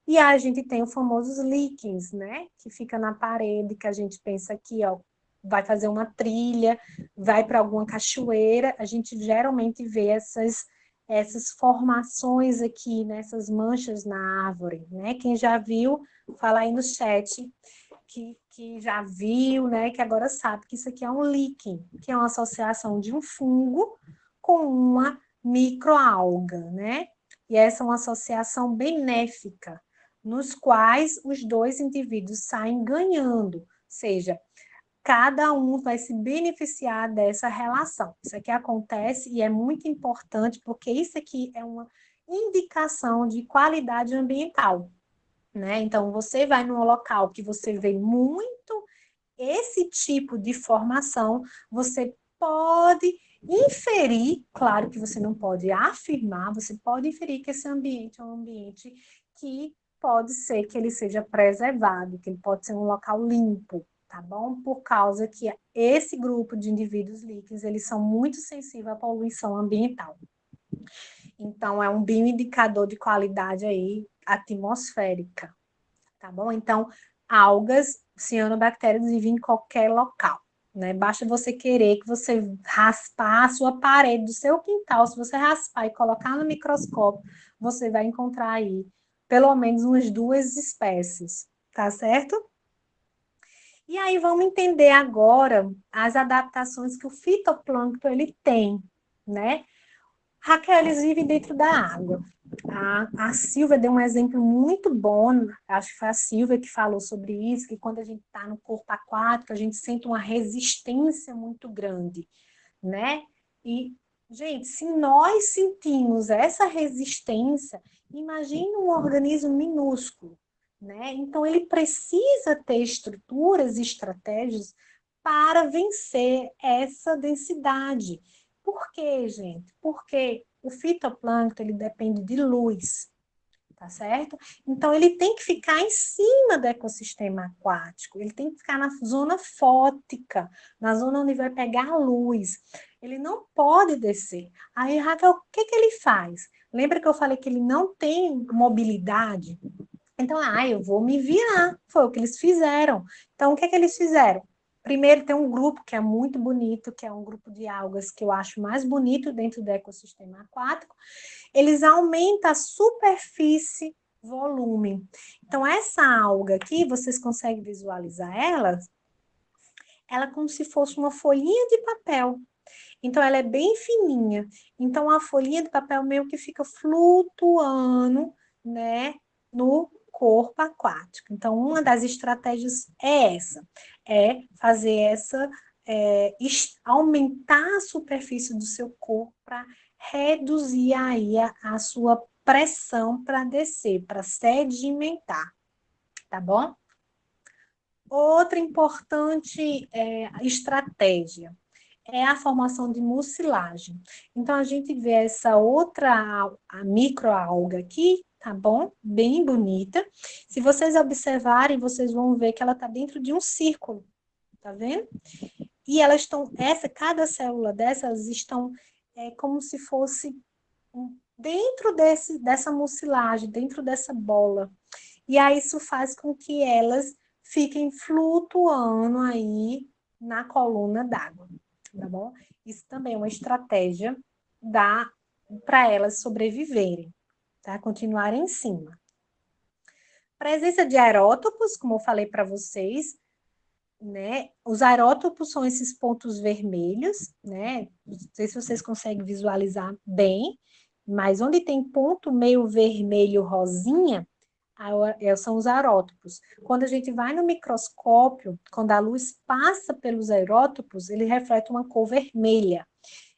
e a gente tem o famoso líquens, né? Que fica na parede, que a gente pensa aqui, ó, vai fazer uma trilha, vai para alguma cachoeira, a gente geralmente vê essas formações aqui, nessas manchas na árvore, né? Quem já viu, fala aí no chat que já viu, né? Que agora sabe que isso aqui é um líquen, que é uma associação de um fungo com uma microalga, né? E essa é uma associação benéfica, nos quais os dois indivíduos saem ganhando, ou seja, cada um vai se beneficiar dessa relação. Isso aqui acontece e é muito importante, porque isso aqui é uma indicação de qualidade ambiental, né? Então, você vai num local que você vê muito esse tipo de formação, você pode inferir, claro que você não pode afirmar, você pode inferir que esse ambiente é um ambiente que pode ser que ele seja preservado, que ele pode ser um local limpo, tá bom? Por causa que esse grupo de indivíduos líquidos, eles são muito sensíveis à poluição ambiental. Então, é um bioindicador de qualidade aí atmosférica, tá bom? Então, algas, cianobactérias vivem em qualquer local, né? Basta você querer que você raspar a sua parede do seu quintal, se você raspar e colocar no microscópio, você vai encontrar aí pelo menos umas 2 espécies, tá certo? E aí vamos entender agora as adaptações que o fitoplâncton ele tem, né? Raquel, eles vivem dentro da água. A Silvia deu um exemplo muito bom, acho que foi a Silvia que falou sobre isso, que quando a gente está no corpo aquático, a gente sente uma resistência muito grande, né? E Gente, se nós sentimos essa resistência, imagine um organismo minúsculo, né? Então, ele precisa ter estruturas e estratégias para vencer essa densidade. Por quê, gente? Porque o fitoplâncton, ele depende de luz, tá certo? Então, ele tem que ficar em cima do ecossistema aquático, ele tem que ficar na zona fótica, na zona onde vai pegar a luz. Ele não pode descer. Aí, Raquel, o que que ele faz? Lembra que eu falei que ele não tem mobilidade? Então, eu vou me virar. Foi o que eles fizeram. Então, o que que eles fizeram? Primeiro, tem um grupo que é muito bonito, que é um grupo de algas que eu acho mais bonito dentro do ecossistema aquático, eles aumentam a superfície volume. Então, essa alga aqui, vocês conseguem visualizar ela? Ela é como se fosse uma folhinha de papel. Então, ela é bem fininha. Então, a folhinha de papel meio que fica flutuando, né, no corpo aquático. Então, uma das estratégias é essa, é fazer aumentar a superfície do seu corpo para reduzir aí a sua pressão para descer, para sedimentar, tá bom? Outra importante estratégia é a formação de mucilagem. Então, a gente vê essa outra a microalga aqui, tá bom? Bem bonita. Se vocês observarem, vocês vão ver que ela está dentro de um círculo, tá vendo? E elas estão, cada célula dessas estão como se fosse dentro dessa mucilagem, dentro dessa bola. E aí isso faz com que elas fiquem flutuando aí na coluna d'água, tá bom? Isso também é uma estratégia para elas sobreviverem, tá? Continuarem em cima. Presença de aerótopos, como eu falei para vocês, né? Os aerótopos são esses pontos vermelhos, né? Não sei se vocês conseguem visualizar bem, mas onde tem ponto meio vermelho rosinha, são os aerótopos. Quando a gente vai no microscópio, quando a luz passa pelos aerótopos, ele reflete uma cor vermelha.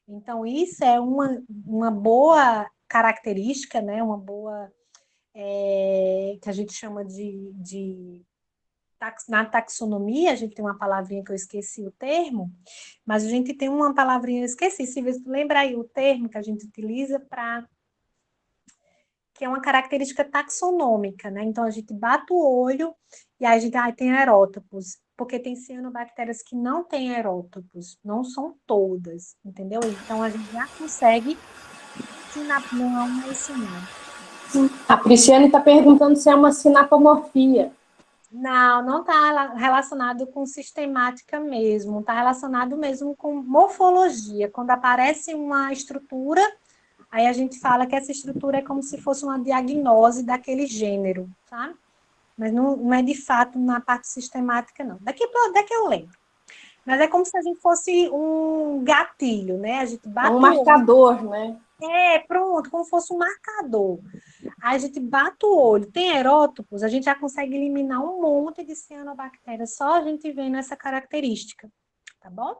Então, isso é uma boa característica, né? Uma boa, que a gente chama na taxonomia, a gente tem uma palavrinha que eu esqueci o termo, mas a gente tem uma palavrinha, eu esqueci, se você lembra aí o termo que a gente utiliza para que é uma característica taxonômica, né? Então a gente bate o olho e aí a gente tem aerótopos, porque tem cianobactérias que não têm aerótopos, não são todas, entendeu? Então a gente já consegue não é isso não. A Cristiane está perguntando se é uma sinapomorfia. Não está relacionado com sistemática mesmo, está relacionado mesmo com morfologia. Quando aparece uma estrutura, aí a gente fala que essa estrutura é como se fosse uma diagnose daquele gênero, sabe? Mas não é de fato na parte sistemática, não. Daqui eu lembro. Mas é como se a gente fosse um gatilho, né? A gente bate um marcador, né? Pronto, como se fosse um marcador. Aí a gente bate o olho, tem aerótopos, a gente já consegue eliminar um monte de cianobactérias, só a gente vendo essa característica, tá bom?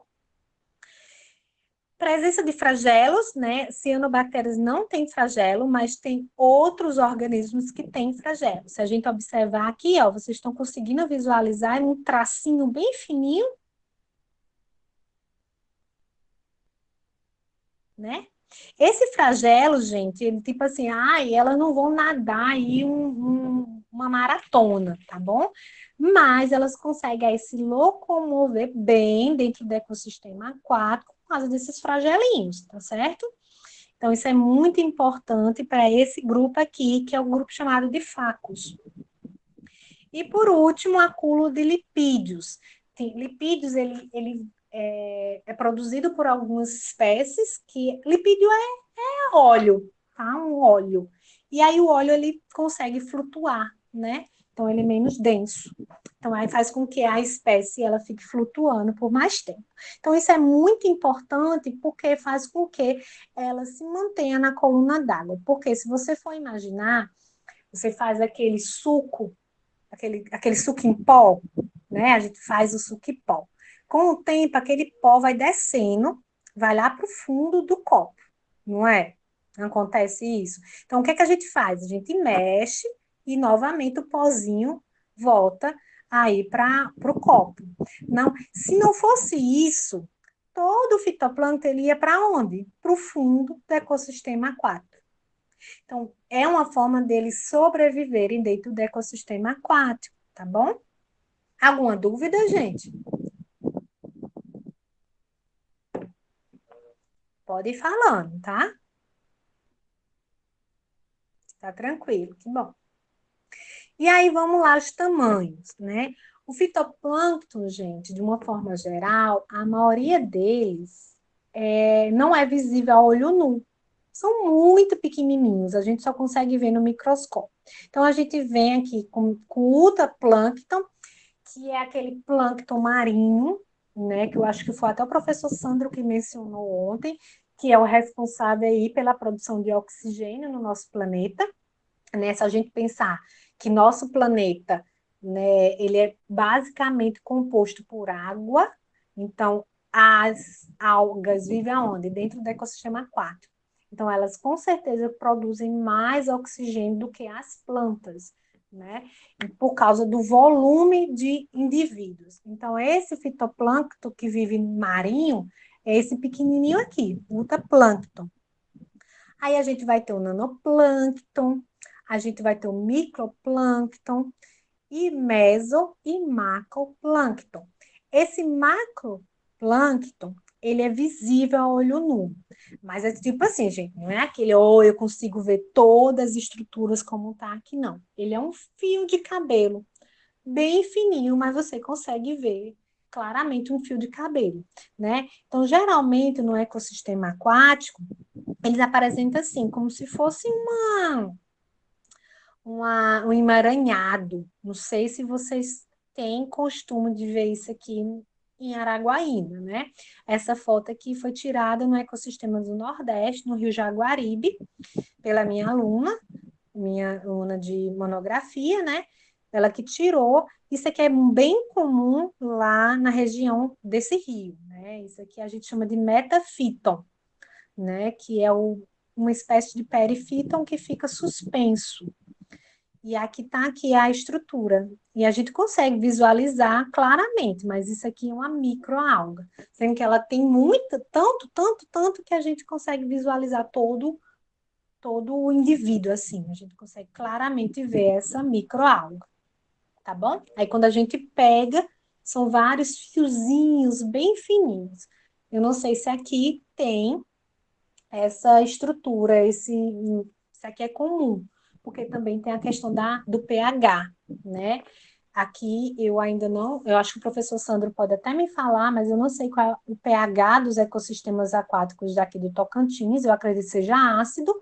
Presença de flagelos, né? Cianobactérias não tem flagelo, mas tem outros organismos que têm flagelo. Se a gente observar aqui, ó, vocês estão conseguindo visualizar um tracinho bem fininho, né? Esse flagelo, gente, ele tipo assim, elas não vão nadar aí uma maratona, tá bom? Mas elas conseguem aí se locomover bem dentro do ecossistema aquático por causa desses flagelinhos, tá certo? Então, isso é muito importante para esse grupo aqui, que é o grupo chamado de facos. E, por último, acúmulo de lipídios. Lipídios, ele é produzido por algumas espécies, que lipídio é óleo, tá? Um óleo. E aí o óleo, ele consegue flutuar, né? Então, ele é menos denso. Então, aí faz com que a espécie ela fique flutuando por mais tempo. Então, isso é muito importante porque faz com que ela se mantenha na coluna d'água. Porque se você for imaginar, você faz aquele suco, aquele suco em pó, né? A gente faz o suco em pó. Com o tempo, aquele pó vai descendo, vai lá para o fundo do copo, não é? Não acontece isso? Então, o que é que a gente faz? A gente mexe e, novamente, o pozinho volta aí para o copo. Não, se não fosse isso, todo o fitoplâncton ele ia para onde? Para o fundo do ecossistema aquático. Então, é uma forma deles sobreviverem dentro do ecossistema aquático, tá bom? Alguma dúvida, gente? Pode ir falando, tá? Tá tranquilo, que bom. E aí, vamos lá, os tamanhos, né? O fitoplâncton, gente, de uma forma geral, a maioria deles não é visível a olho nu. São muito pequenininhos, a gente só consegue ver no microscópio. Então, a gente vem aqui com ultraplâncton, que é aquele plâncton marinho, né? Que eu acho que foi até o professor Sandro que mencionou ontem, que é o responsável aí pela produção de oxigênio no nosso planeta, né? Se a gente pensar que nosso planeta, né, ele é basicamente composto por água, então as algas vivem aonde? Dentro do ecossistema aquático. Então elas com certeza produzem mais oxigênio do que as plantas, né? Por causa do volume de indivíduos. Então esse fitoplâncton que vive marinho é esse pequenininho aqui, ultraplâncton. Aí a gente vai ter o nanoplâncton, a gente vai ter o microplâncton e meso e macroplâncton. Esse macroplâncton, ele é visível a olho nu. Mas é tipo assim, gente, não é aquele, eu consigo ver todas as estruturas como tá aqui, não. Ele é um fio de cabelo, bem fininho, mas você consegue ver claramente um fio de cabelo, né? Então, geralmente, no ecossistema aquático, eles apresentam assim, como se fosse um emaranhado. Não sei se vocês têm costume de ver isso aqui em Araguaína, né? Essa foto aqui foi tirada no ecossistema do Nordeste, no Rio Jaguaribe, pela minha aluna de monografia, né? Ela que tirou. Isso aqui é bem comum lá na região desse rio, né? Isso aqui a gente chama de metafíton, né? Que é uma espécie de perifíton que fica suspenso. E aqui está aqui a estrutura. E a gente consegue visualizar claramente, mas isso aqui é uma microalga, sendo que ela tem muita, tanto que a gente consegue visualizar todo o indivíduo assim. A gente consegue claramente ver essa microalga, tá bom? Aí quando a gente pega, são vários fiozinhos bem fininhos. Eu não sei se aqui tem essa estrutura, isso aqui é comum, porque também tem a questão do pH, né? Aqui eu ainda não, eu acho que o professor Sandro pode até me falar, mas eu não sei qual é o pH dos ecossistemas aquáticos daqui do Tocantins, eu acredito que seja ácido,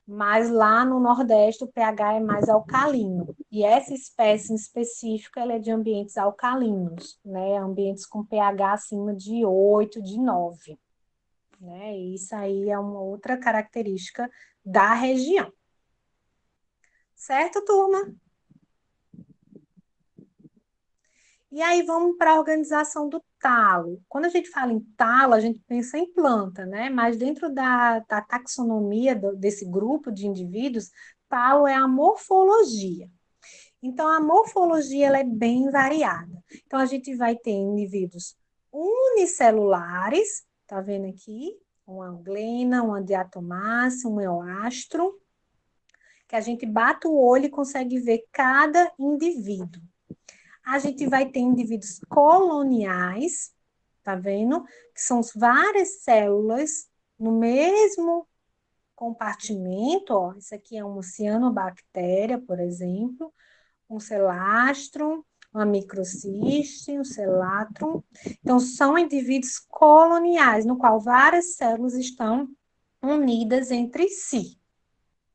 mas lá no Nordeste o pH é mais alcalino. E essa espécie em específico, ela é de ambientes alcalinos, né? Ambientes com pH acima de 8, de 9, né? E isso aí é uma outra característica da região. Certo, turma? E aí vamos para a organização do talo. Quando a gente fala em talo, a gente pensa em planta, né? Mas dentro da taxonomia desse grupo de indivíduos, talo é a morfologia. Então, a morfologia ela é bem variada. Então, a gente vai ter indivíduos unicelulares, tá vendo aqui? Uma anglena, uma diatomácea, um eoastro, que a gente bate o olho e consegue ver cada indivíduo. A gente vai ter indivíduos coloniais, tá vendo? Que são várias células no mesmo compartimento, ó. Isso aqui é uma cianobactéria, por exemplo, um celastrum, uma microciste, um celatrum. Então, são indivíduos coloniais, no qual várias células estão unidas entre si.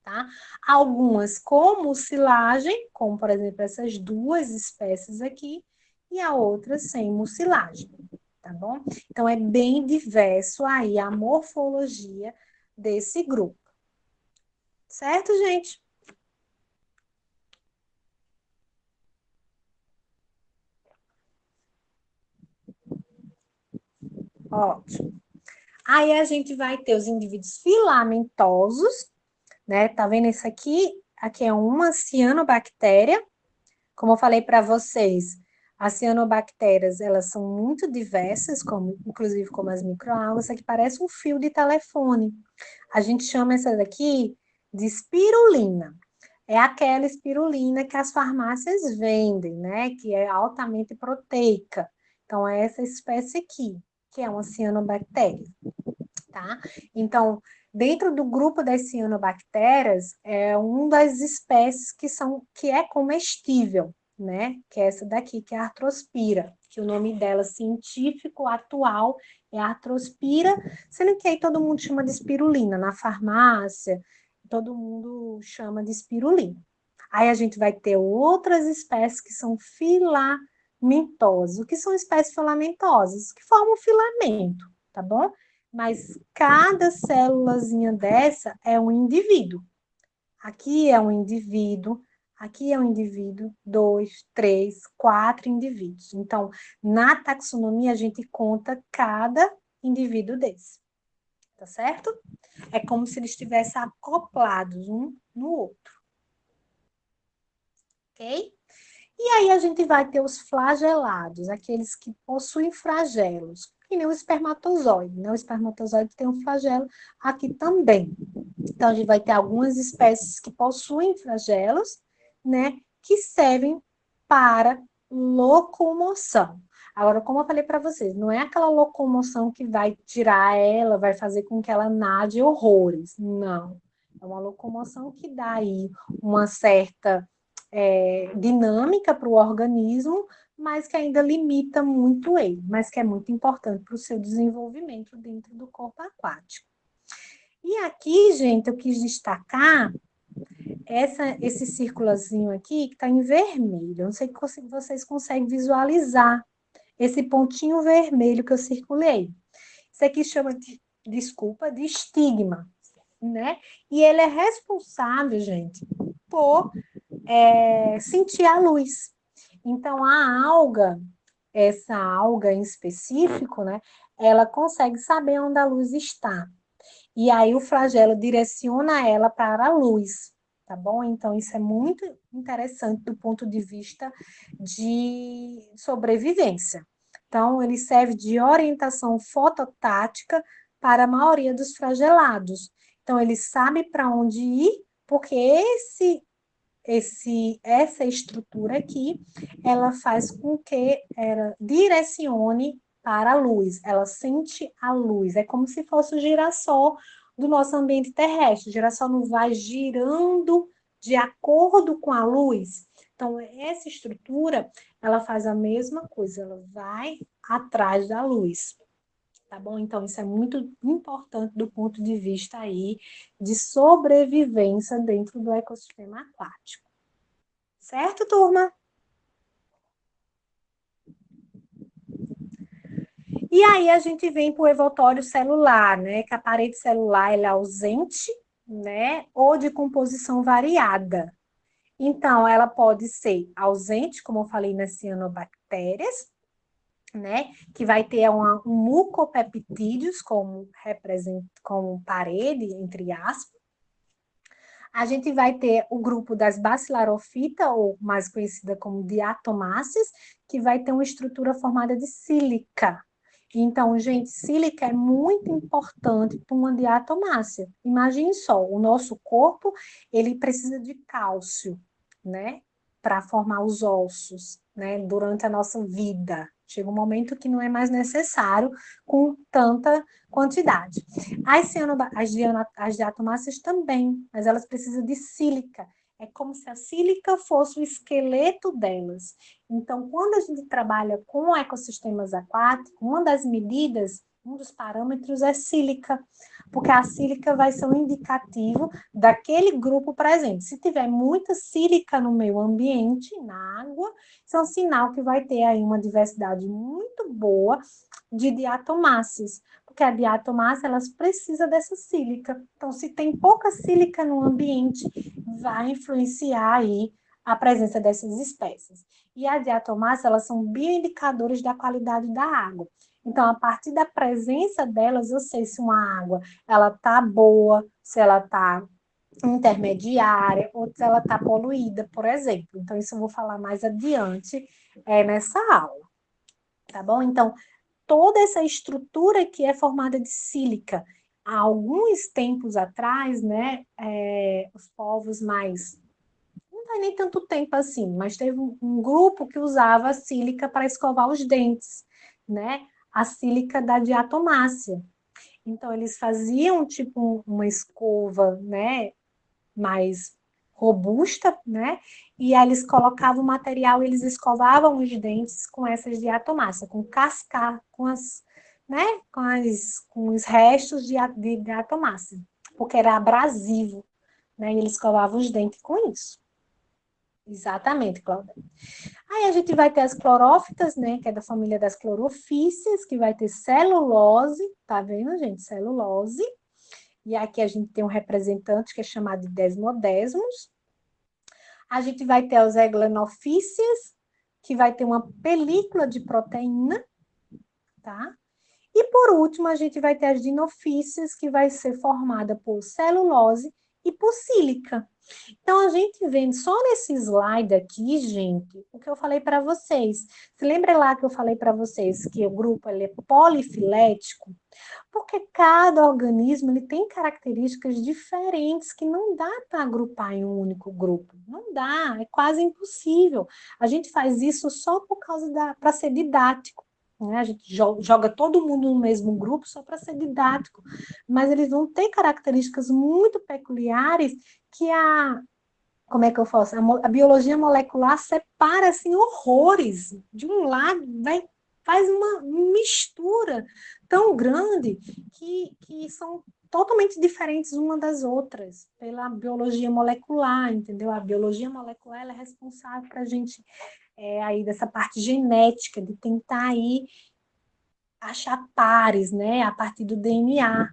Tá? Algumas com mucilagem, como por exemplo essas duas espécies aqui, e a outra sem mucilagem, tá bom? Então é bem diverso aí a morfologia desse grupo. Certo, gente? Ótimo. Aí a gente vai ter os indivíduos filamentosos, né? Tá vendo isso aqui? Aqui é uma cianobactéria. Como eu falei para vocês, as cianobactérias, elas são muito diversas, como, inclusive como as microalgas, essa aqui parece um fio de telefone. A gente chama essa daqui de espirulina. É aquela espirulina que as farmácias vendem, né? Que é altamente proteica. Então, é essa espécie aqui, que é uma cianobactéria, tá? Então, dentro do grupo das cianobactérias, é uma das espécies que é comestível, né? Que é essa daqui, que é a Artrospira, que o nome dela científico atual é Artrospira, sendo que aí todo mundo chama de espirulina. Na farmácia, todo mundo chama de espirulina. Aí a gente vai ter outras espécies que são filamentosas. O que são espécies filamentosas? Que formam filamento, tá bom? Mas cada célulazinha dessa é um indivíduo. Aqui é um indivíduo, aqui é um indivíduo, 2, 3, 4 indivíduos. Então, na taxonomia, a gente conta cada indivíduo desse, tá certo? É como se eles estivessem acoplados um no outro, ok? E aí a gente vai ter os flagelados, aqueles que possuem flagelos, que nem o espermatozoide, né? O espermatozoide tem um flagelo aqui também. Então, a gente vai ter algumas espécies que possuem flagelos, né? Que servem para locomoção. Agora, como eu falei para vocês, não é aquela locomoção que vai tirar ela, vai fazer com que ela nade horrores. Não. É uma locomoção que dá aí uma certa dinâmica para o organismo, mas que ainda limita muito ele, mas que é muito importante para o seu desenvolvimento dentro do corpo aquático. E aqui, gente, eu quis destacar esse círculozinho aqui que está em vermelho. Eu não sei se vocês conseguem visualizar esse pontinho vermelho que eu circulei. Isso aqui chama de estigma, né? E ele é responsável, gente, por sentir a luz. Então, a alga, essa alga em específico, né, ela consegue saber onde a luz está. E aí o flagelo direciona ela para a luz, tá bom? Então, isso é muito interessante do ponto de vista de sobrevivência. Então, ele serve de orientação fototática para a maioria dos flagelados. Então, ele sabe para onde ir, porque essa estrutura aqui, ela faz com que ela direcione para a luz, ela sente a luz, é como se fosse o girassol do nosso ambiente terrestre, o girassol não vai girando de acordo com a luz. Então, essa estrutura, ela faz a mesma coisa, ela vai atrás da luz. Tá bom? Então, isso é muito importante do ponto de vista aí de sobrevivência dentro do ecossistema aquático. Certo, turma? E aí a gente vem para o envoltório celular, né? Que a parede celular ela é ausente, né? Ou de composição variada. Então, ela pode ser ausente, como eu falei nas cianobactérias, né? Que vai ter um mucopeptídeos como parede, entre aspas. A gente vai ter o grupo das Bacillarofita, ou mais conhecida como diatomáceas, que vai ter uma estrutura formada de sílica. Então, gente, sílica é muito importante para uma diatomácea. Imagine só, o nosso corpo, ele precisa de cálcio, né? Para formar os ossos, né? Durante a nossa vida. Chega um momento que não é mais necessário com tanta quantidade. As diatomáceas também, mas elas precisam de sílica. É como se a sílica fosse o esqueleto delas. Então, quando a gente trabalha com ecossistemas aquáticos, uma das medidas, um dos parâmetros é sílica, porque a sílica vai ser um indicativo daquele grupo presente. Se tiver muita sílica no meio ambiente, na água, isso é um sinal que vai ter aí uma diversidade muito boa de diatomáceas, porque a diatomácea, elas precisam dessa sílica. Então, se tem pouca sílica no ambiente, vai influenciar aí a presença dessas espécies. E as diatomáceas, elas são bioindicadores da qualidade da água. Então, a partir da presença delas, eu sei se uma água ela está boa, se ela está intermediária, ou se ela está poluída, por exemplo. Então, isso eu vou falar mais adiante nessa aula. Tá bom? Então, toda essa estrutura que é formada de sílica. Há alguns tempos atrás, né, os povos mais... Não faz nem tanto tempo assim, mas teve um grupo que usava a sílica para escovar os dentes, né? A sílica da diatomácea. Então, eles faziam, tipo, uma escova, né, mais robusta, né? E aí eles colocavam o material, eles escovavam os dentes com essas diatomáceas, com cascar, né? Com os restos de diatomácea, porque era abrasivo, né? E eles escovavam os dentes com isso. Exatamente, Cláudia. Aí a gente vai ter as clorófitas, né? Que é da família das clorofíceas, que vai ter celulose, tá vendo, gente? Celulose. E aqui a gente tem um representante que é chamado de desmodesmos. A gente vai ter as eglanofíceas, que vai ter uma película de proteína, tá? E por último, a gente vai ter as dinofíceas, que vai ser formada por celulose e por sílica. Então, a gente vendo só nesse slide aqui, gente, o que eu falei para vocês. Se lembra lá que eu falei para vocês que o grupo ele é polifilético? Porque cada organismo ele tem características diferentes que não dá para agrupar em um único grupo. Não dá, é quase impossível. A gente faz isso só por causa para ser didático. Né? A gente joga todo mundo no mesmo grupo só para ser didático. Mas eles vão ter características muito peculiares que como é que eu faço? A biologia molecular separa assim horrores. De um lado, faz uma mistura tão grande que são totalmente diferentes uma das outras pela biologia molecular, entendeu? A biologia molecular ela é responsável para a gente aí dessa parte genética de tentar aí achar pares, né, a partir do DNA.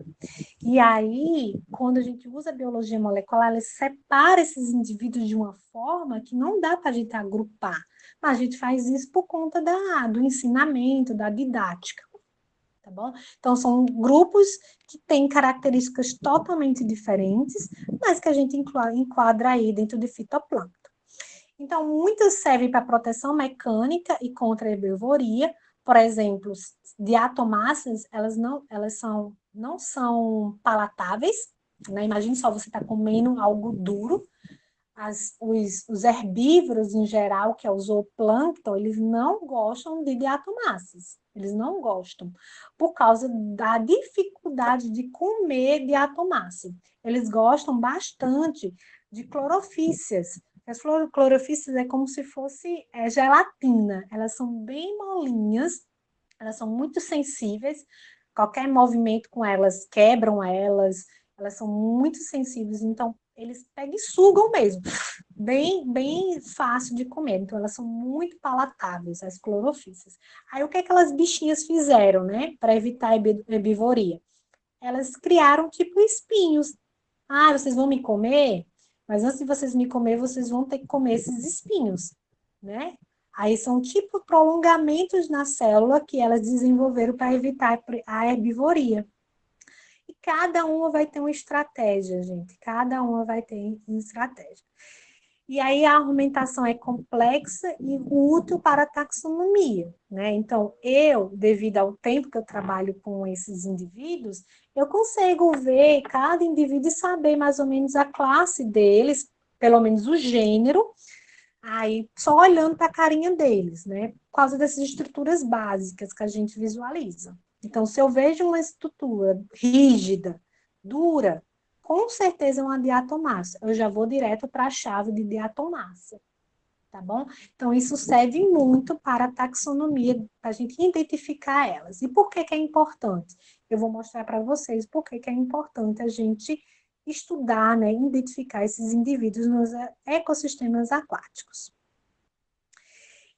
E aí, quando a gente usa a biologia molecular, ela separa esses indivíduos de uma forma que não dá para a gente agrupar. Mas a gente faz isso por conta do ensinamento, da didática. Tá bom? Então, são grupos que têm características totalmente diferentes, mas que a gente enquadra aí dentro de fitoplâncton. Então, muitas servem para proteção mecânica e contra a herbivoria. Por exemplo, diatomáceas, elas não são palatáveis, né? Imagine só, você está comendo algo duro. Os herbívoros, em geral, que é o zooplâncton, eles não gostam de diatomáceas. Eles não gostam, por causa da dificuldade de comer diatomácea. Eles gostam bastante de clorofíceas. As clorofíceas é como se fosse gelatina. Elas são bem molinhas, elas são muito sensíveis. Qualquer movimento com elas quebram elas são muito sensíveis. Então, eles pegam e sugam mesmo. Bem fácil de comer. Então, elas são muito palatáveis, as clorofíceas. Aí, o que aquelas bichinhas fizeram, né? Para evitar a herbivoria? Elas criaram, tipo, espinhos. Ah, vocês vão me comer? Mas antes de vocês me comer, vocês vão ter que comer esses espinhos, né? Aí são tipo prolongamentos na célula que elas desenvolveram para evitar a herbivoria. E cada uma vai ter uma estratégia, gente. Cada uma vai ter uma estratégia. E aí a argumentação é complexa e útil para a taxonomia, né? Então, devido ao tempo que eu trabalho com esses indivíduos, eu consigo ver cada indivíduo e saber mais ou menos a classe deles, pelo menos o gênero, aí só olhando para a carinha deles, né? Por causa dessas estruturas básicas que a gente visualiza. Então, se eu vejo uma estrutura rígida, dura, com certeza é uma diatomácea. Eu já vou direto para a chave de diatomácea, tá bom? Então, isso serve muito para a taxonomia, para a gente identificar elas. E por que é importante? Eu vou mostrar para vocês por que é importante a gente estudar, né, identificar esses indivíduos nos ecossistemas aquáticos.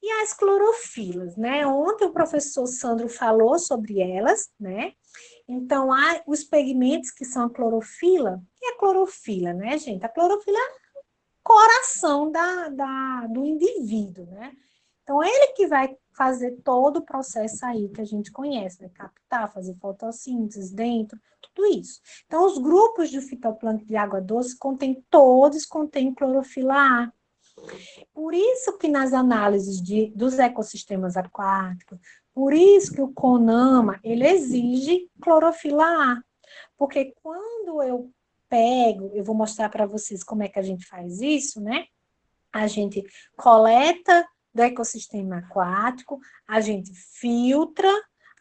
E as clorofilas, né? Ontem o professor Sandro falou sobre elas, né? Então, os pigmentos que são a clorofila, o que é clorofila, né, gente? A clorofila coração do indivíduo, né? Então, ele que vai fazer todo o processo aí que a gente conhece, né? Captar, fazer fotossíntese dentro, tudo isso. Então, os grupos de fitoplâncton de água doce todos contêm clorofila A. Por isso que nas análises dos ecossistemas aquáticos, por isso que o CONAMA, ele exige clorofila A. Porque quando eu pego, eu vou mostrar para vocês como é que a gente faz isso, né? A gente coleta do ecossistema aquático, a gente filtra,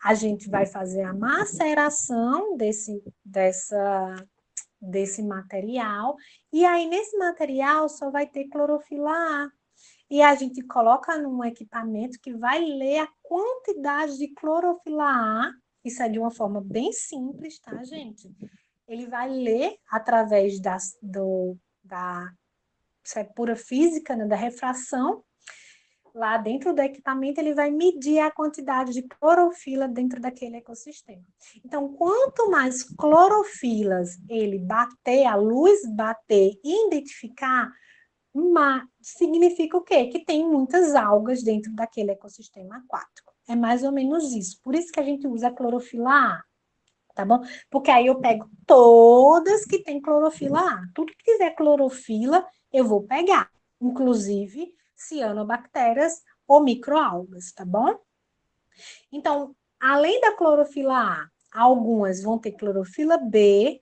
a gente vai fazer a maceração desse material, e aí nesse material só vai ter clorofila A. E a gente coloca num equipamento que vai ler a quantidade de clorofila A, isso é de uma forma bem simples, tá, gente? Ele vai ler através da isso é pura física, né, da refração. Lá dentro do equipamento, ele vai medir a quantidade de clorofila dentro daquele ecossistema. Então, quanto mais clorofilas ele bater, a luz bater e identificar, significa o quê? Que tem muitas algas dentro daquele ecossistema aquático. É mais ou menos isso. Por isso que a gente usa a clorofila A, tá bom? Porque aí eu pego todas que tem clorofila A. Tudo que tiver clorofila, eu vou pegar. Inclusive cianobactérias ou microalgas, tá bom? Então, além da clorofila A, algumas vão ter clorofila B,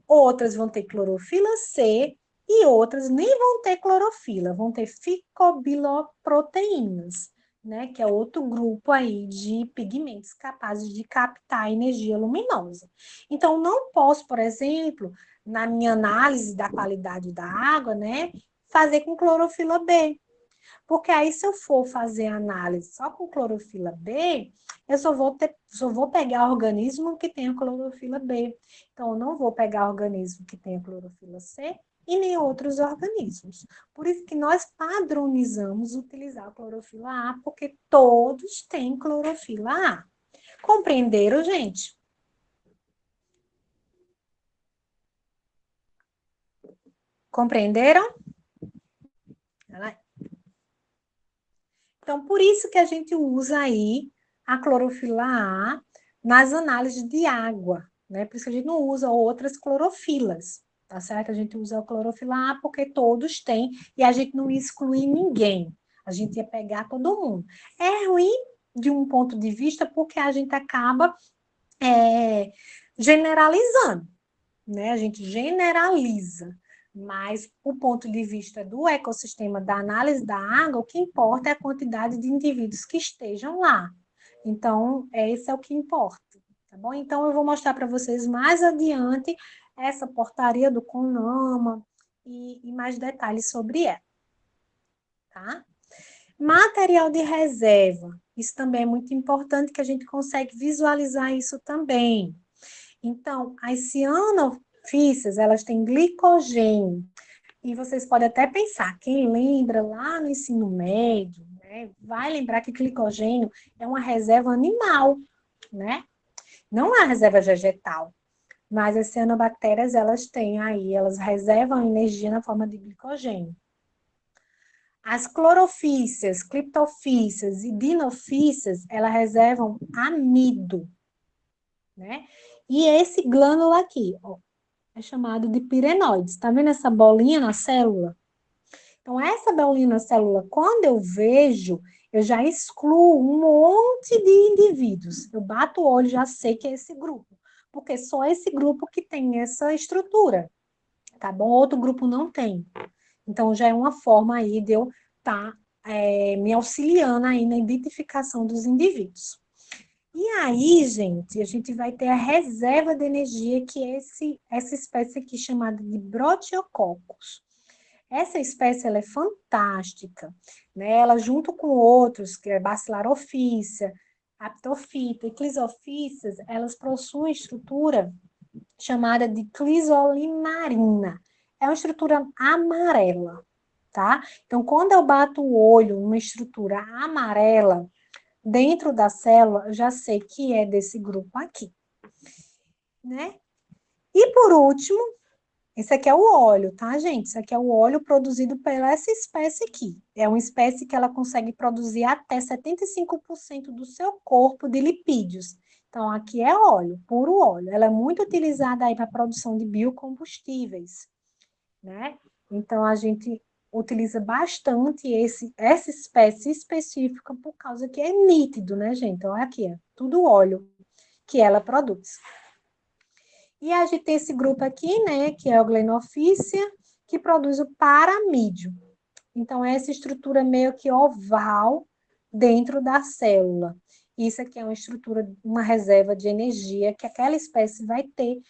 outras vão ter clorofila C e outras nem vão ter clorofila, vão ter ficobiloproteínas, né, que é outro grupo aí de pigmentos capazes de captar energia luminosa. Então, não posso, por exemplo, na minha análise da qualidade da água, né, fazer com clorofila B, porque aí se eu for fazer análise só com clorofila B, eu só vou pegar organismo que tenha clorofila B. Então, eu não vou pegar organismo que tenha clorofila C e nem outros organismos. Por isso que nós padronizamos utilizar a clorofila A, porque todos têm clorofila A. Compreenderam, gente? Compreenderam? Então, por isso que a gente usa aí a clorofila A nas análises de água, né? Por isso que a gente não usa outras clorofilas, tá certo? A gente usa a clorofila A porque todos têm e a gente não exclui ninguém. A gente ia pegar todo mundo. É ruim de um ponto de vista porque a gente acaba generalizando, né? A gente generaliza. Mas, o ponto de vista do ecossistema, da análise da água, o que importa é a quantidade de indivíduos que estejam lá. Então, esse é o que importa, tá bom? Então, eu vou mostrar para vocês mais adiante essa portaria do CONAMA e mais detalhes sobre ela, tá? Material de reserva, isso também é muito importante, que a gente consegue visualizar isso também. Então, as cianofícias, elas têm glicogênio. E vocês podem até pensar, quem lembra lá no ensino médio, né, vai lembrar que glicogênio é uma reserva animal, né? Não é uma reserva vegetal. Mas as cianobactérias, elas têm aí, elas reservam energia na forma de glicogênio. As clorofícias, criptofícias e dinofícias, elas reservam amido, né? E esse glândula aqui, ó, é chamado de pirenoides. Tá vendo essa bolinha na célula? Então, essa bolinha na célula, quando eu vejo, eu já excluo um monte de indivíduos. Eu bato o olho, já sei que é esse grupo. Porque só esse grupo que tem essa estrutura, tá bom? Outro grupo não tem. Então, já é uma forma aí de eu estar me auxiliando aí na identificação dos indivíduos. E aí, gente, a gente vai ter a reserva de energia, que é essa espécie aqui chamada de Brotiococcus. Essa espécie, ela é fantástica, né? Ela, junto com outros, que é Bacillarofícia, Aptofita e Clisofícias, elas possuem estrutura chamada de clisolimarina. É uma estrutura amarela, tá? Então, quando eu bato o olho numa estrutura amarela, dentro da célula, eu já sei que é desse grupo aqui, né? E por último, Esse aqui é o óleo, tá, gente? Isso aqui é o óleo produzido pela essa espécie aqui. É uma espécie que ela consegue produzir até 75% do seu corpo de lipídios. Então, aqui é óleo, puro óleo. Ela é muito utilizada aí para a produção de biocombustíveis, né? Então, a gente utiliza bastante essa espécie específica por causa que é nítido, né, gente? Olha aqui, é tudo óleo que ela produz. E a gente tem esse grupo aqui, né, que é o Glenophycia, que produz o paramídio. Então, é essa estrutura meio que oval dentro da célula. Isso aqui é uma estrutura, uma reserva de energia que aquela espécie vai ter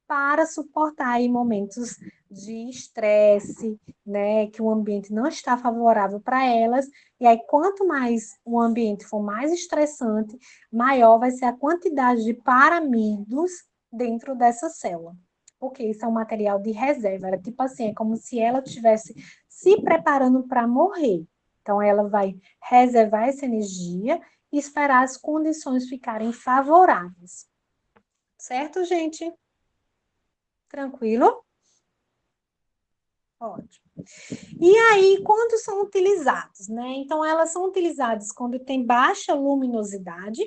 para suportar aí momentos de estresse, né, que o ambiente não está favorável para elas. E aí, quanto mais o ambiente for mais estressante, maior vai ser a quantidade de paramídeos dentro dessa célula. Porque isso é um material de reserva. Era tipo assim, é como se ela estivesse se preparando para morrer. Então, ela vai reservar essa energia e esperar as condições ficarem favoráveis. Certo, gente? Tranquilo? Ótimo. E aí, quando são utilizados, né? Então, elas são utilizadas quando tem baixa luminosidade,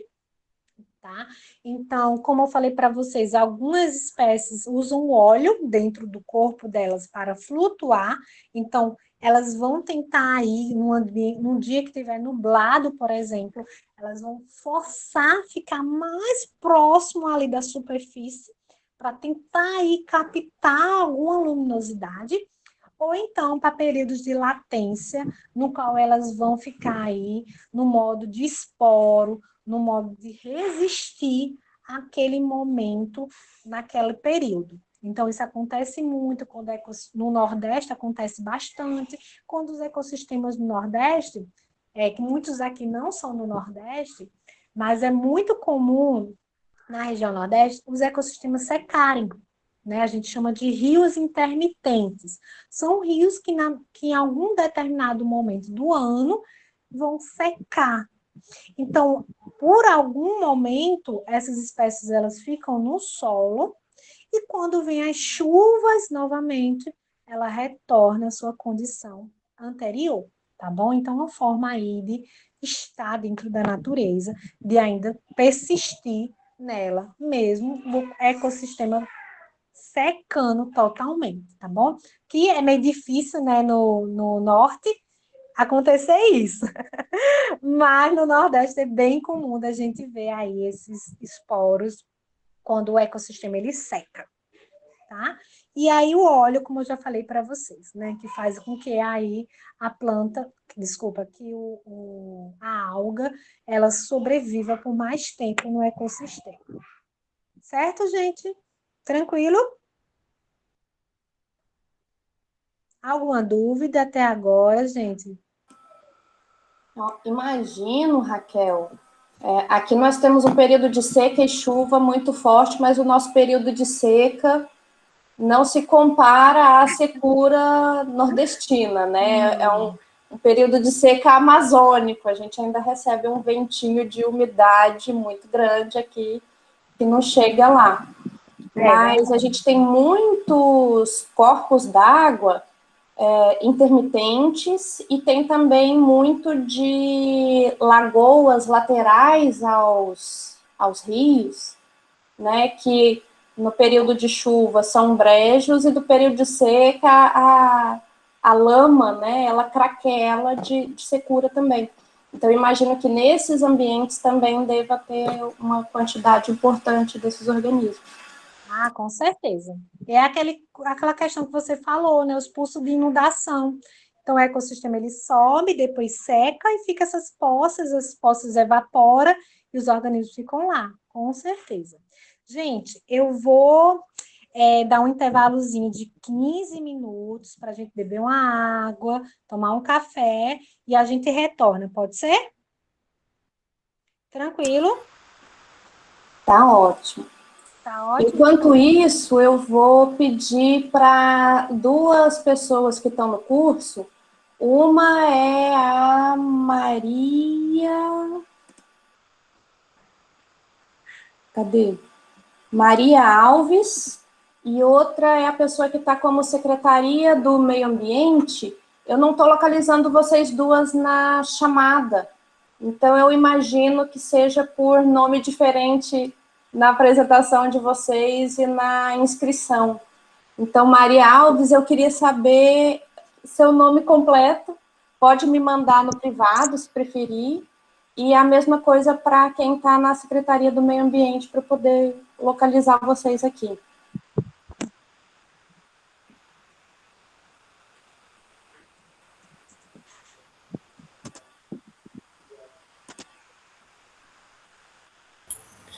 tá? Então, como eu falei para vocês, algumas espécies usam óleo dentro do corpo delas para flutuar. Então, elas vão tentar aí, num dia que estiver nublado, por exemplo, elas vão forçar ficar mais próximo ali da superfície para tentar aí captar alguma luminosidade, ou então para períodos de latência, no qual elas vão ficar aí no modo de esporo, no modo de resistir àquele momento, naquele período. Então, isso acontece muito quando no Nordeste, acontece bastante. Quando os ecossistemas do Nordeste, que muitos aqui não são no Nordeste, mas é muito comum na região Nordeste os ecossistemas secarem, né? A gente chama de rios intermitentes. São rios que em algum determinado momento do ano vão secar. Então, por algum momento, essas espécies elas ficam no solo e quando vem as chuvas novamente, ela retorna à sua condição anterior, tá bom? Então, é uma forma aí de estar dentro da natureza, de ainda persistir nela, mesmo o ecossistema secando totalmente, tá bom? Que é meio difícil, né, no norte acontecer isso. Mas no Nordeste é bem comum da gente ver aí esses esporos quando o ecossistema ele seca, tá? E aí o óleo, como eu já falei para vocês, né, que faz com que aí a planta, desculpa, que a alga, ela sobreviva por mais tempo no ecossistema. Certo, gente? Tranquilo? Alguma dúvida até agora, gente? Imagino, Raquel. Aqui nós temos um período de seca e chuva muito forte, mas o nosso período de seca não se compara à secura nordestina, né? É um período de seca amazônico. A gente ainda recebe um ventinho de umidade muito grande aqui, que não chega lá. Mas a gente tem muitos corpos d'água intermitentes e tem também muito de lagoas laterais aos rios, né, que no período de chuva são brejos e do período de seca a lama, né, ela craquela de secura também. Então, imagino que nesses ambientes também deva ter uma quantidade importante desses organismos. Ah, com certeza. É aquela questão que você falou, né? Os pulsos de inundação. Então, o ecossistema ele sobe, depois seca e fica essas poças, as poças evaporam e os organismos ficam lá, com certeza. Gente, eu vou dar um intervalozinho de 15 minutos para a gente beber uma água, tomar um café e a gente retorna, pode ser? Tranquilo? Tá ótimo. Tá ótimo. Enquanto isso, eu vou pedir para duas pessoas que estão no curso. Uma é a Maria. Cadê? Maria Alves e outra é a pessoa que está como Secretaria do Meio Ambiente. Eu não estou localizando vocês duas na chamada, então eu imagino que seja por nome diferente na apresentação de vocês e na inscrição. Então, Maria Alves, eu queria saber seu nome completo, pode me mandar no privado, se preferir, e a mesma coisa para quem está na Secretaria do Meio Ambiente, para poder localizar vocês aqui.